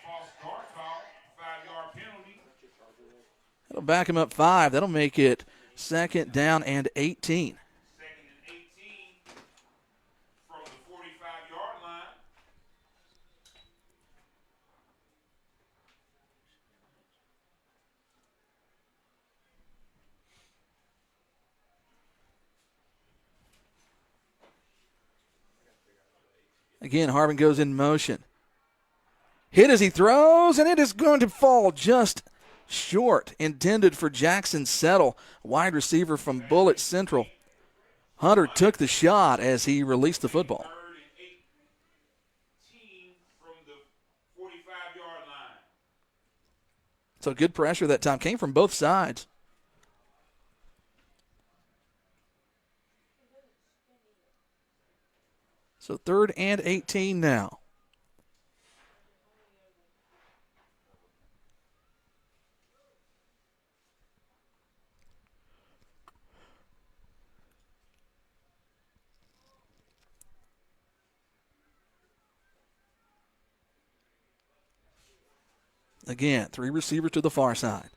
False start call. 5-yard penalty. That'll back him up 5. That'll make it second down and 18. Second and 18 from the 45-yard line. Again, Harbin goes in motion. Hit as he throws, and it is going to fall just short. Intended for Jackson Settle, wide receiver from Bullitt Central. Hunter took the shot as he released the football. Third and 18 from the 45-yard line. So good pressure that time. Came from both sides. So third and 18 now. Again, 3 receivers to the far side.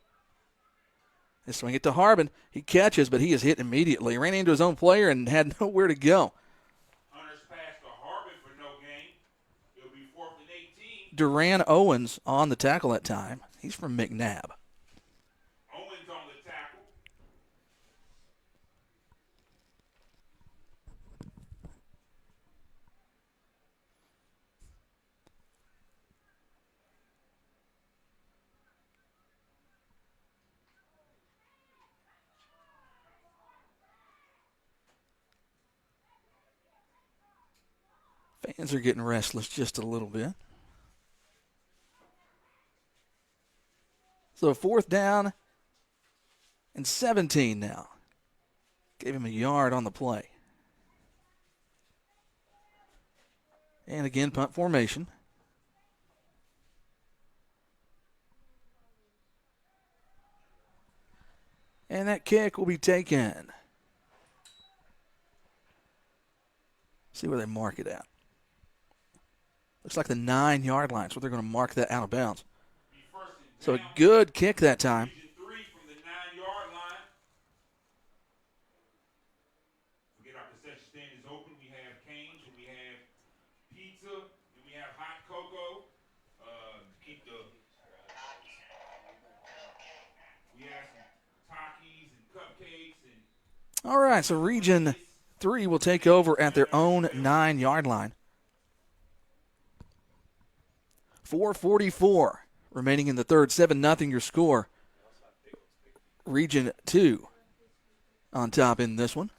They swing it to Harbin. He catches, but he is hit immediately. Ran into his own player and had nowhere to go. Hunter's pass to Harbin for no gain. It'll be 4th and 18. Duran Owens on the tackle that time. He's from McNabb. Owens on the tackle. Fans are getting restless just a little bit. So 4th down and 17 now. Gave him a yard on the play. And again, punt formation. And that kick will be taken. See where they mark it at. Looks like the 9-yard line, so they're going to mark that out of bounds. Be first and So a down. good kick that time. Region 3 from the 9-yard line. Forget our concession stand is open. We have canes, and we have pizza, and we have hot cocoa. Keep the. We have some Takis and cupcakes and. All right, so Region 3 will take over at their own 9-yard line. 4:44 remaining in the third. 7-0 your score. Region 2 on top in this one.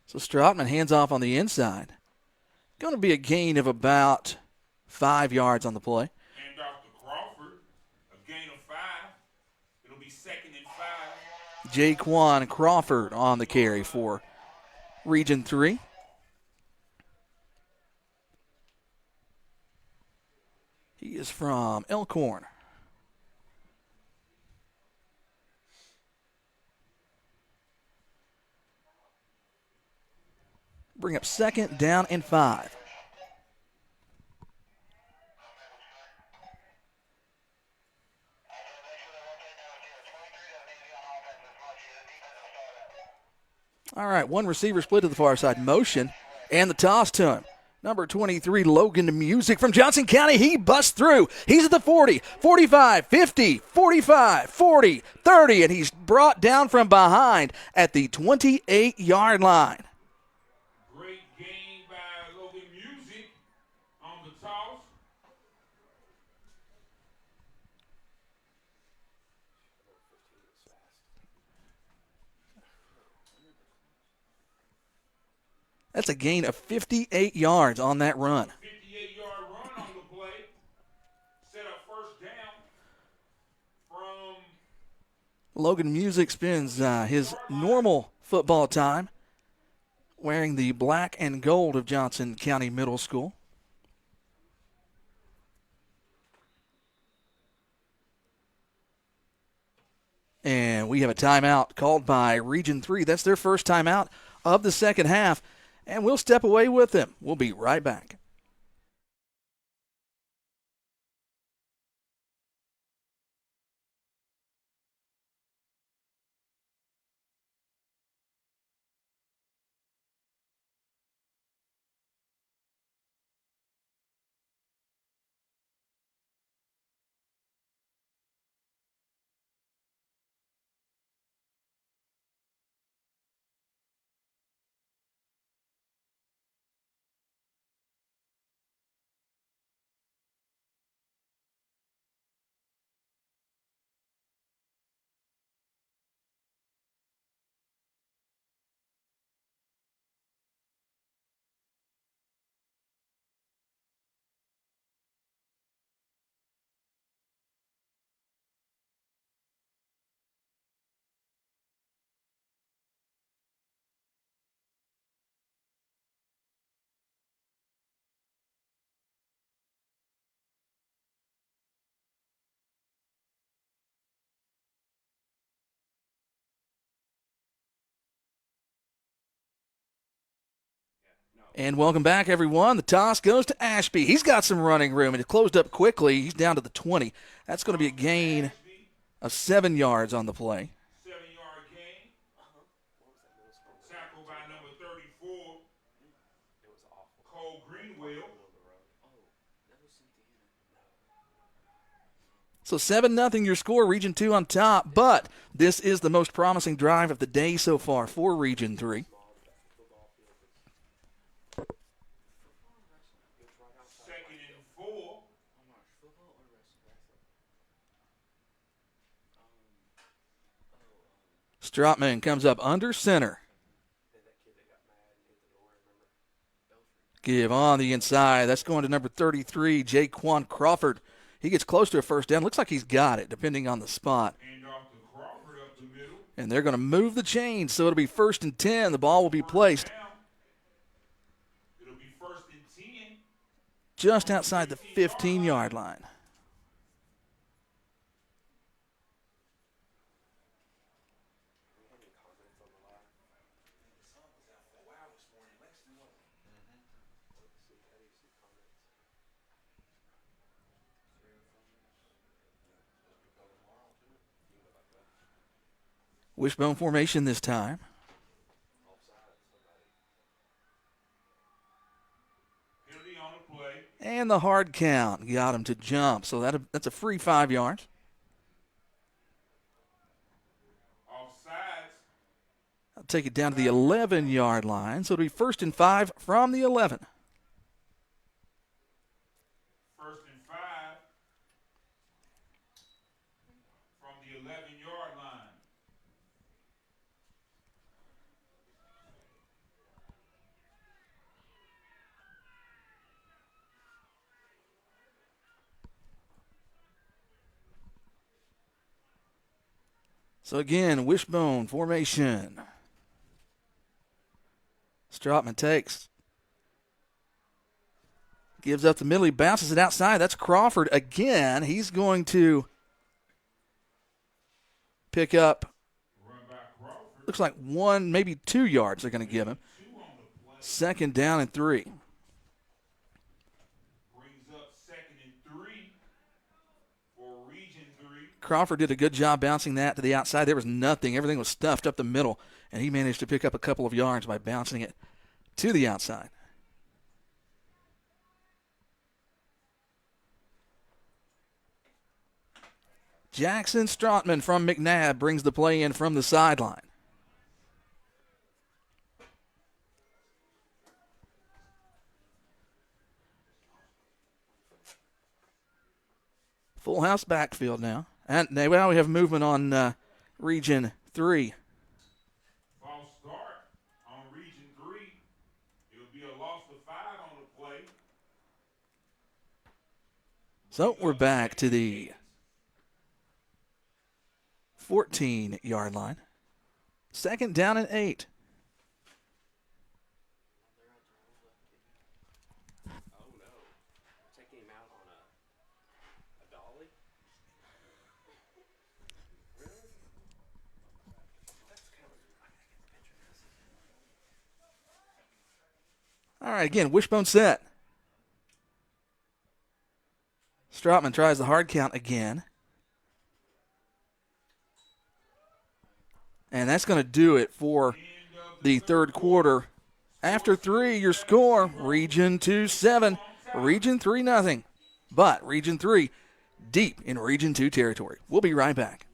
So Stroutman hands off on the inside. Going to be a gain of about 5 yards on the play. Hand off to Crawford. A gain of 5. It'll be 2nd and 5. Jaquan Crawford on the carry for Region 3. He is from Elkhorn. Bring up 2nd down and 5. All right, one receiver split to the far side. Motion and the toss to him. Number 23, Logan Music from Johnson County. He busts through. He's at the 40, 45, 50, 45, 40, 30, and he's brought down from behind at the 28-yard line. Great game by Logan Music on the toss. That's a gain of 58 yards on that run. 58-yard run on the play. Set up first down from Logan Music spends his normal football time wearing the black and gold of Johnson County Middle School. And we have a timeout called by Region 3. That's their first timeout of the second half. And we'll step away with them. We'll be right back. And welcome back, everyone. The toss goes to Ashby. He's got some running room, and it closed up quickly. He's down to the 20. That's going to be a gain of 7 yards on the play. 7-yard gain. Tackled by number 34, Cole Greenwell. So 7-0 your score, Region 2 on top. But this is the most promising drive of the day so far for Region 3. Second and 4. Strotman comes up under center. Give on the inside. That's going to number 33, Jaquan Crawford. He gets close to a first down. Looks like he's got it, depending on the spot. Hand off to Crawford up the middle. And they're going to move the chains, so it'll be 1st and 10. The ball will be placed It'll be 1st and 10. just outside the 15-yard line. Wishbone formation this time. Penalty on the play. And the hard count got him to jump, so that's a free 5 yards. Offsides. I'll take it down to the 11-yard line, so it'll be 1st and 5 from the 11. 1st and 5 from the 11-yard line. So again, wishbone formation. Strotman takes. Gives up the middle. He bounces it outside. That's Crawford again. He's going to pick up, Run by Crawford. looks like 1, maybe 2 yards they're going to give him. 2 on the play. 2nd down and 3. Brings up 2nd and 3 for Region 3. Crawford did a good job bouncing that to the outside. There was nothing. Everything was stuffed up the middle. and he managed to pick up a couple of yards by bouncing it to the outside. Jackson Strotman from McNabb brings the play in from the sideline. Full house backfield now. And now we have movement on Region 3. False start on Region 3. It'll be a loss of 5 on the play. So we're back to the 14-yard line. 2nd down and 8. Oh no. Taking him out on a dolly? Really? That's kind of I gotta get the picture of this. All right, again, wishbone set. Strotman tries the hard count again. And that's going to do it for the third quarter. After 3, your score, Region 2, 7, Region 3, nothing. But Region 3, deep in Region 2 territory. We'll be right back.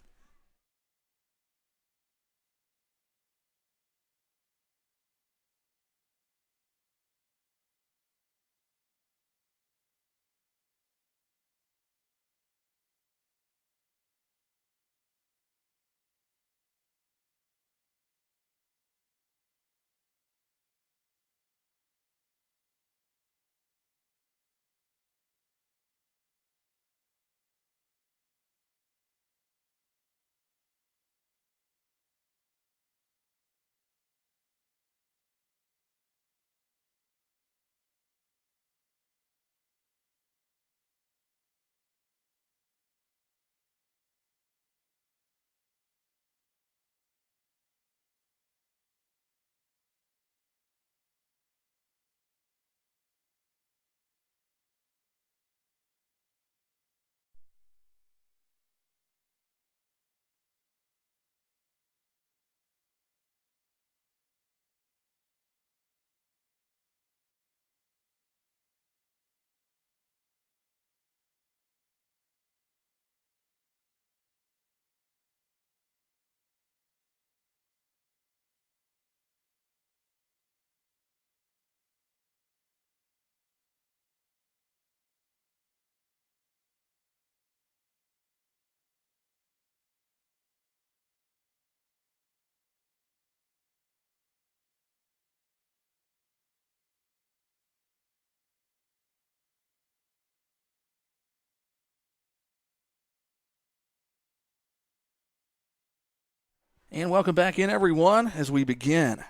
And welcome back in, everyone, as we begin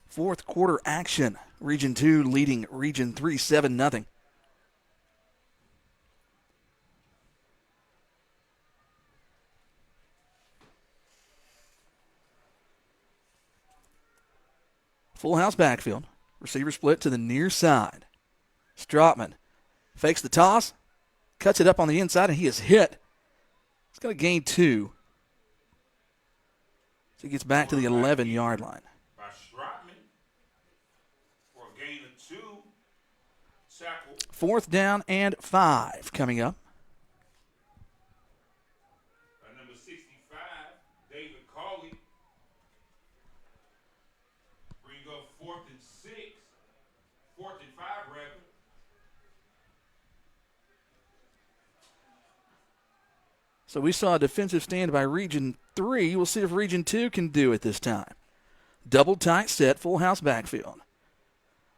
fourth quarter action. Region 2 leading Region 3 7-0. Full house backfield. Receiver split to the near side. Strotman fakes the toss, cuts it up on the inside, and he is hit. He's going to gain 2. So he gets back to the 11-yard line. By Strotman for a gain of 2. Tackle. 4th down and 5 coming up. By number 65, David Cawley. Bring up 4th and 6. 4th and 5, rather. So we saw a defensive stand by Region 3. We'll see if Region 2 can do it this time. Double tight set, full house backfield.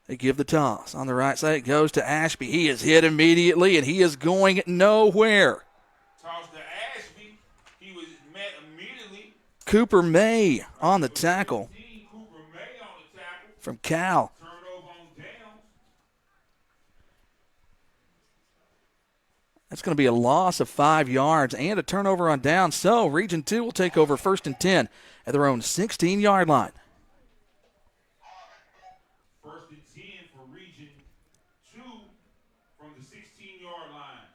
They give the toss. On the right side, it goes to Ashby. He is hit immediately, and he is going nowhere. Toss to Ashby. He was met immediately. Cooper May on the tackle Cooper May on the tackle. from Cal. Turnover on downs. That's going to be a loss of 5 yards and a turnover on down. So Region 2 will take over 1st and 10 at their own 16-yard line. 1st and 10 for Region 2 from the 16-yard line.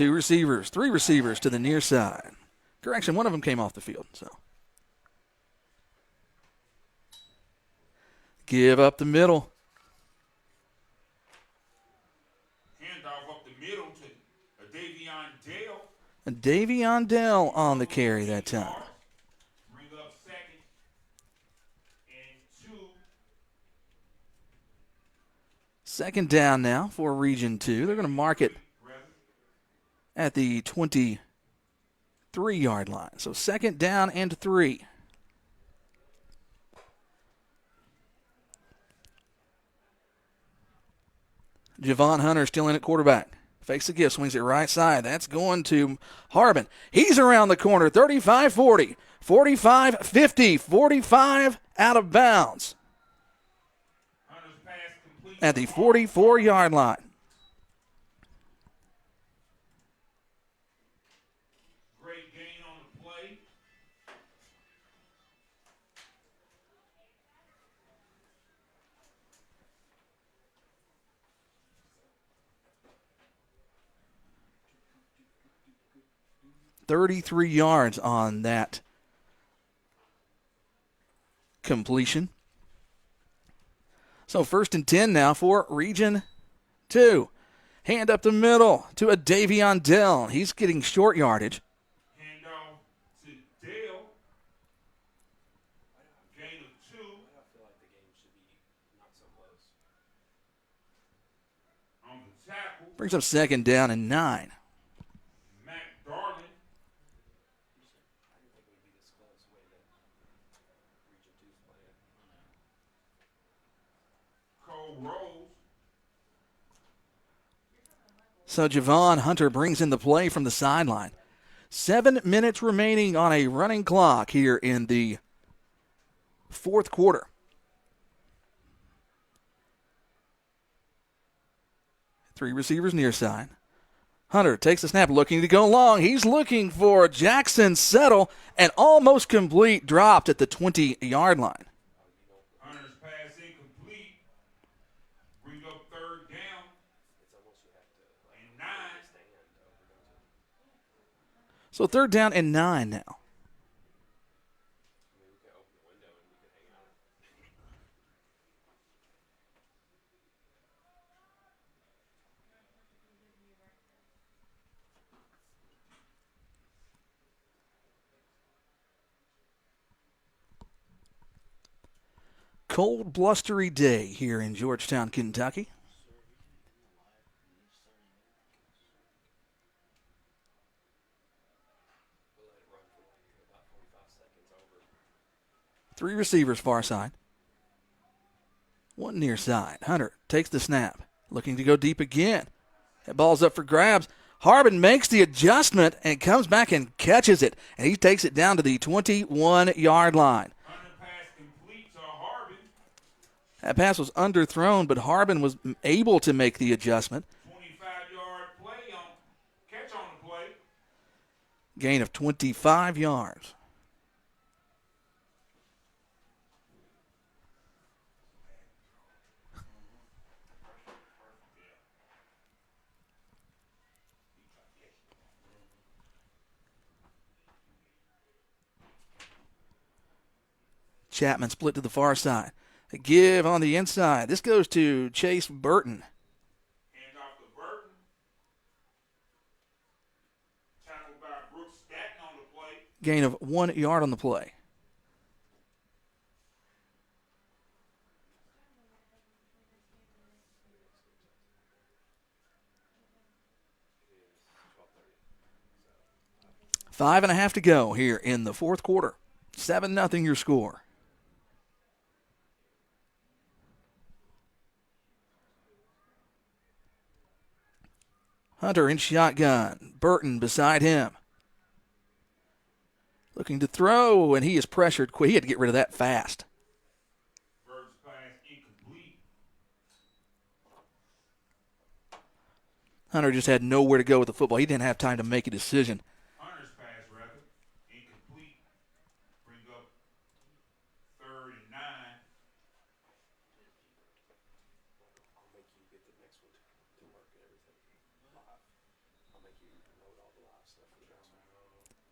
Two receivers, three receivers to the near side. Correction, one of them came off the field. So give up the middle. Handoff up the middle to Davion Dale. And Davion Dell on the carry that time. Bring up second and 2. Second down now for Region 2. They're going to mark it at the 23-yard line. So second down and 3. Javon Hunter still in at quarterback. Fakes the gift, swings it right side. That's going to Harbin. He's around the corner, 35-40, 45-50, 45 out of bounds at the 44-yard line. Great gain on the play. .33 yards on that completion. So first and 10 now for Region 2. Hand up the middle to a Davion Dell. He's getting short yardage. Handoff to Dale. Gain of 2. I feel like the game should be not so close. On the tackle, Brings up second down and 9. Matt Darling. I didn't think it would be this close the way that Region 2's playing. Cole Rose. So Javon Hunter brings in the play from the sideline. 7 minutes remaining on a running clock here in the fourth quarter. Three receivers near side. Hunter takes the snap, looking to go long. He's looking for Jackson Settle, and almost complete, dropped at the 20-yard line. Hunter's pass incomplete. Bring up third down It's almost you have to and 9. stand over to. So third down and 9 now. I mean, we could open the window and we could hang out. Cold, blustery day here in Georgetown, Kentucky. We'll let it run for about 45 seconds over. Three receivers far side. One near side. Hunter takes the snap, looking to go deep again. That ball's up for grabs. Harbin makes the adjustment and comes back and catches it. And he takes it down to the 21-yard line. Hunter pass complete to Harbin. That pass was underthrown, but Harbin was able to make the adjustment. 25-yard play on catch on the play. Gain of 25 yards. Chapman split to the far side. A give on the inside. This goes to Chase Burton. Hand off to Burton. Tackled by Brooks Staton on the play. Gain of 1 yard on the play. It is 12:30. 5.5 to go here in the fourth quarter. 7-0 your score. Hunter in shotgun. Burton beside him. Looking to throw, and he is pressured quick. He had to get rid of that fast. Burton's pass incomplete. Hunter just had nowhere to go with the football. He didn't have time to make a decision. Hunter's pass rather incomplete. Bring up third and 9. I'll make you get the next one to work and everything live. I'll make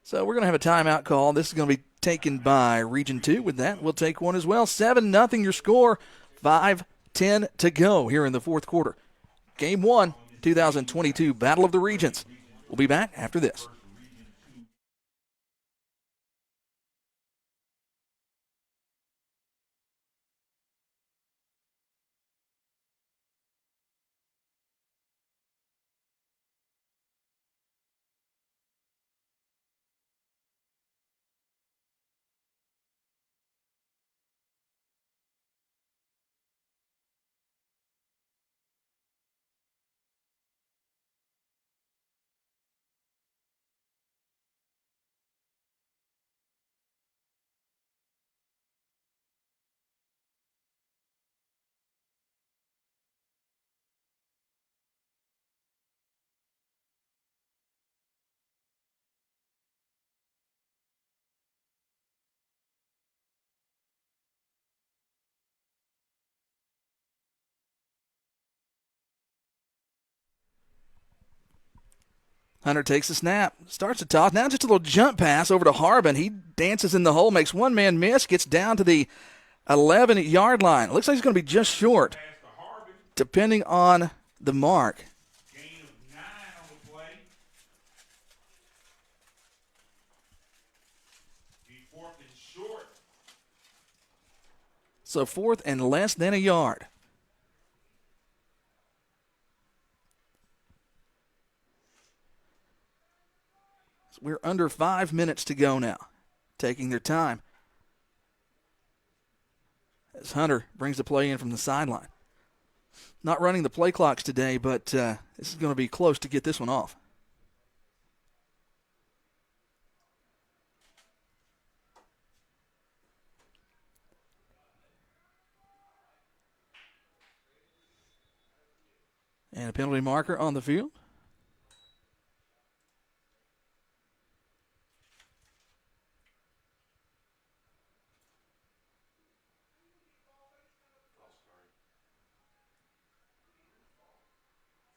So we're going to have a timeout call. This is going to be taken by Region 2. With that, we'll take one as well. 7-0 your score. 5:10 to go here in the fourth quarter. Game 1, 2022 Battle of the Regions. We'll be back after this. Hunter takes the snap, starts to toss. Now just a little jump pass over to Harbin. He dances in the hole, makes one man miss, gets down to the 11-yard line. It looks like he's going to be just short, depending on the mark. Gain of 9 on the play. Be 4th and short. So 4th and less than a yard. So we're under 5 minutes to go now, taking their time as Hunter brings the play in from the sideline. Not running the play clocks today, but this is going to be close to get this one off. And a penalty marker on the field.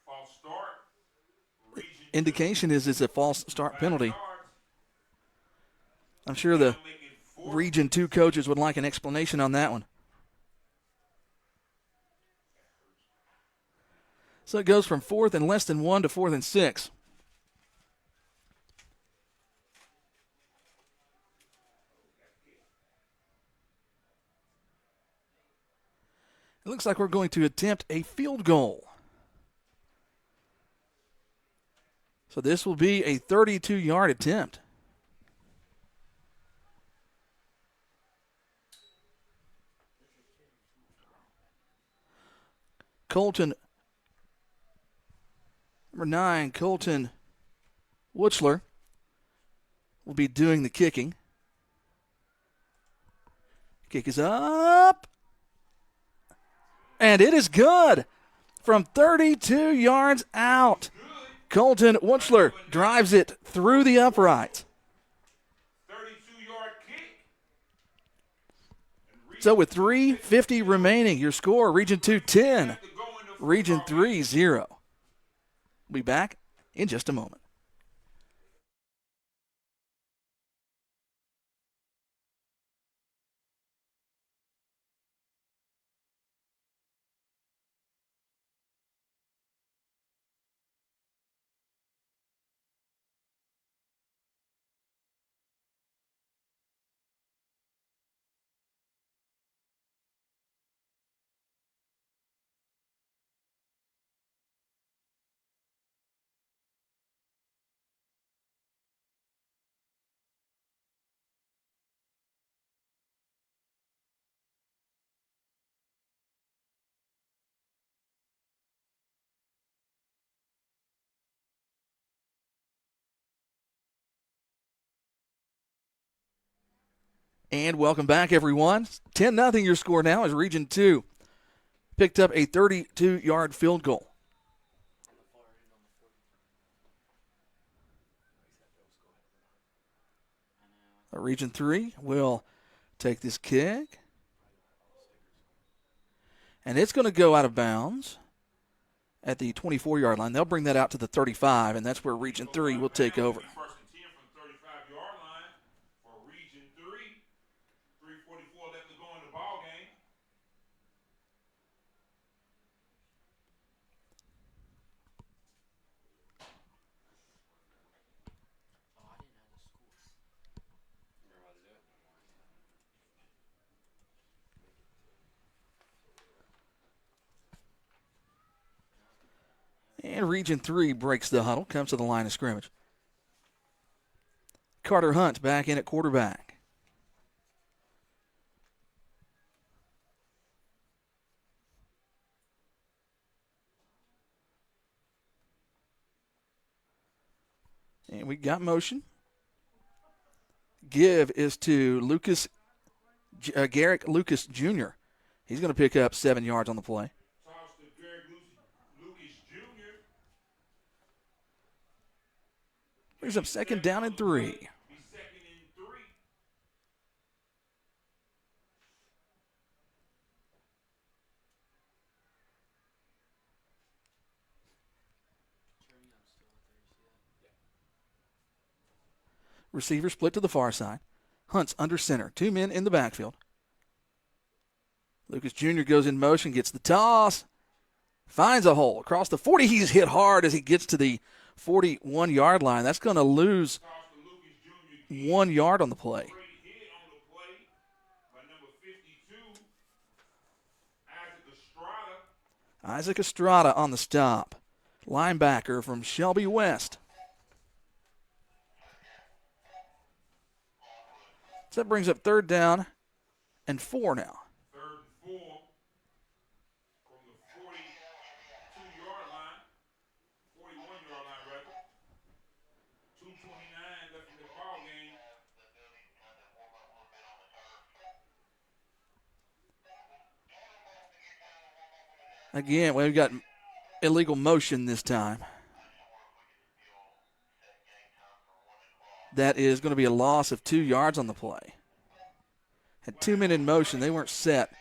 False start. Indication is it's a false start penalty. I'm sure the Region 2 coaches would like an explanation on that one. So it goes from 4th and less than 1 to 4th and 6. It looks like we're going to attempt a field goal. So this will be a 32-yard attempt. Number 9, Colton Wuchler will be doing the kicking. Kick is up. And it is good from 32 yards out. Colton Wuchler drives it through the uprights. 32-yard kick. So with 3:50 remaining, your score, Region 2, 10. Region 3, 0. We'll be back in just a moment. And welcome back, everyone. 10-0 your score now as Region 2 picked up a 32-yard field goal. Region 3 will take this kick. And it's going to go out of bounds at the 24-yard line. They'll bring that out to the 35, and that's where Region 3 will take over. First and 10 from the 35-yard line for Region 3. 3:44 left to go in the ball game. And Region 3 breaks the huddle, comes to the line of scrimmage. Carter Hunt back in at quarterback. And we got motion. Give is to Garrick Lucas Jr. He's going to pick up 7 yards on the play. Toss to Garrick Lucas Jr. Brings up second down and 3. He's second and 3. Receiver split to the far side. Hunt's under center. 2 men in the backfield. Lucas Jr. goes in motion, gets the toss, finds a hole across the 40. He's hit hard as he gets to the 41-yard line. That's going to lose 1 yard on the play. Great hit on the play by number 52, Isaac Estrada. Isaac Estrada on the stop. Linebacker from Shelby West. So that brings up third down and 4 now. Third and 4 from the 42-yard line, 41-yard line rather. 2:29 left in the ball game. Again, we've got illegal motion this time. That is going to be a loss of 2 yards on the play. Had 2 men in motion. They weren't set.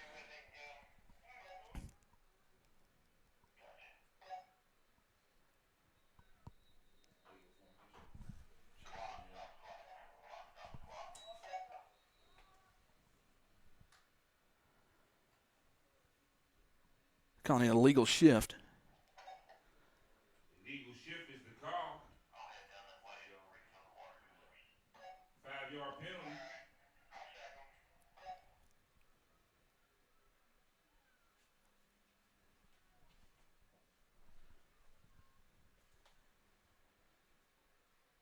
Calling it a legal shift. Legal shift is the call. 5-yard penalty.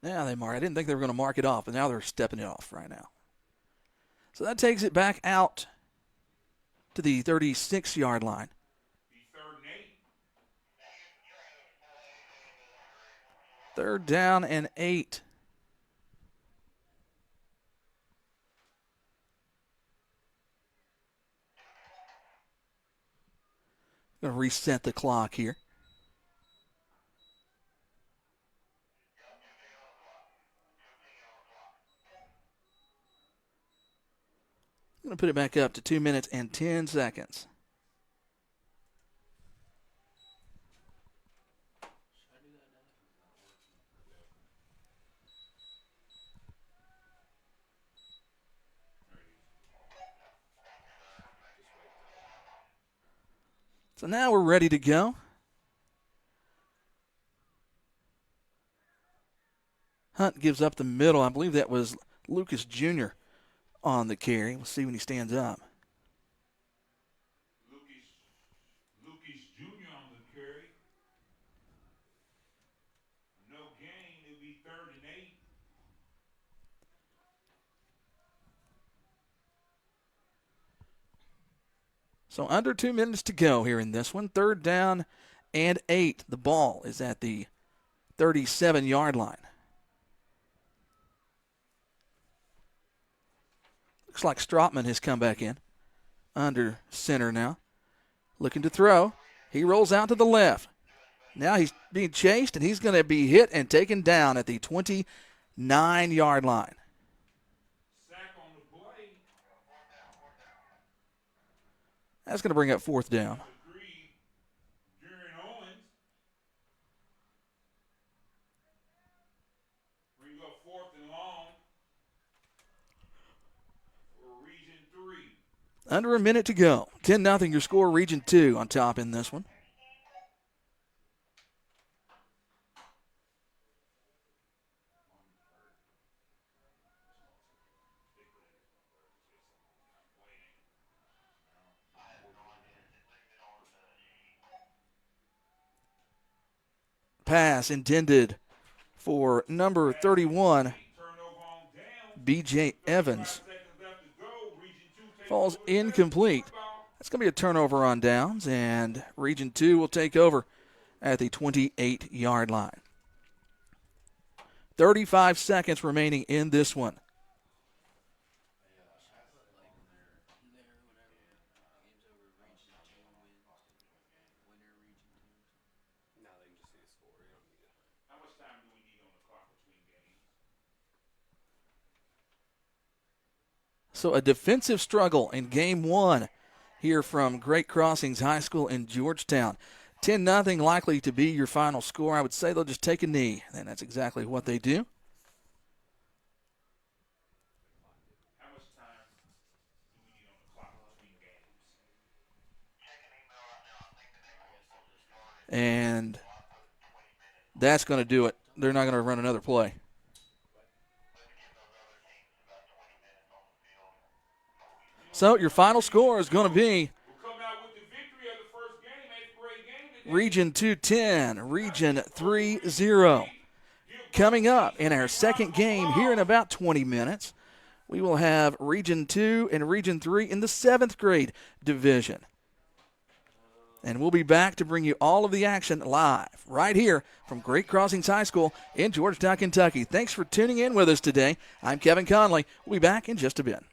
Now they mark. I didn't think they were going to mark it off, but now they're stepping it off right now. So that takes it back out to the 36-yard line. Be 3rd and 8. Third down and 8. Going to reset the clock here. I'm going to put it back up to 2 minutes and 10 seconds. So now we're ready to go. Hunt gives up the middle. I believe that was Lucas Jr. on the carry. We'll see when he stands up. Lucas Jr. on the carry. No gain. It'll be 3rd and 8. So under 2 minutes to go here in this one. Third down and 8. The ball is at the 37-yard line. Looks like Stropman has come back in. Under center now. Looking to throw. He rolls out to the left. Now he's being chased, and he's going to be hit and taken down at the 29-yard line. Sack on the play. That's going to bring up 4th down. Agreed. Darren Owens. Under a minute to go. 10-0 your score. Region 2 on top in this one. Pass intended for number 31, B.J. Evans. Falls incomplete. That's going to be a turnover on downs, and Region 2 will take over at the 28-yard line. 35 seconds remaining in this one. So a defensive struggle in game 1 here from Great Crossings High School in Georgetown. 10-0 likely to be your final score. I would say they'll just take a knee, and that's exactly what they do. How much time do we need on the clock between games? And that's going to do it. They're not going to run another play. So your final score is going to be Region 2 10, Region 3 0. Coming up in our second game here in about 20 minutes, we will have Region 2 and Region 3 in the 7th grade division. And we'll be back to bring you all of the action live right here from Great Crossings High School in Georgetown, Kentucky. Thanks for tuning in with us today. I'm Kevin Conley. We'll be back in just a bit.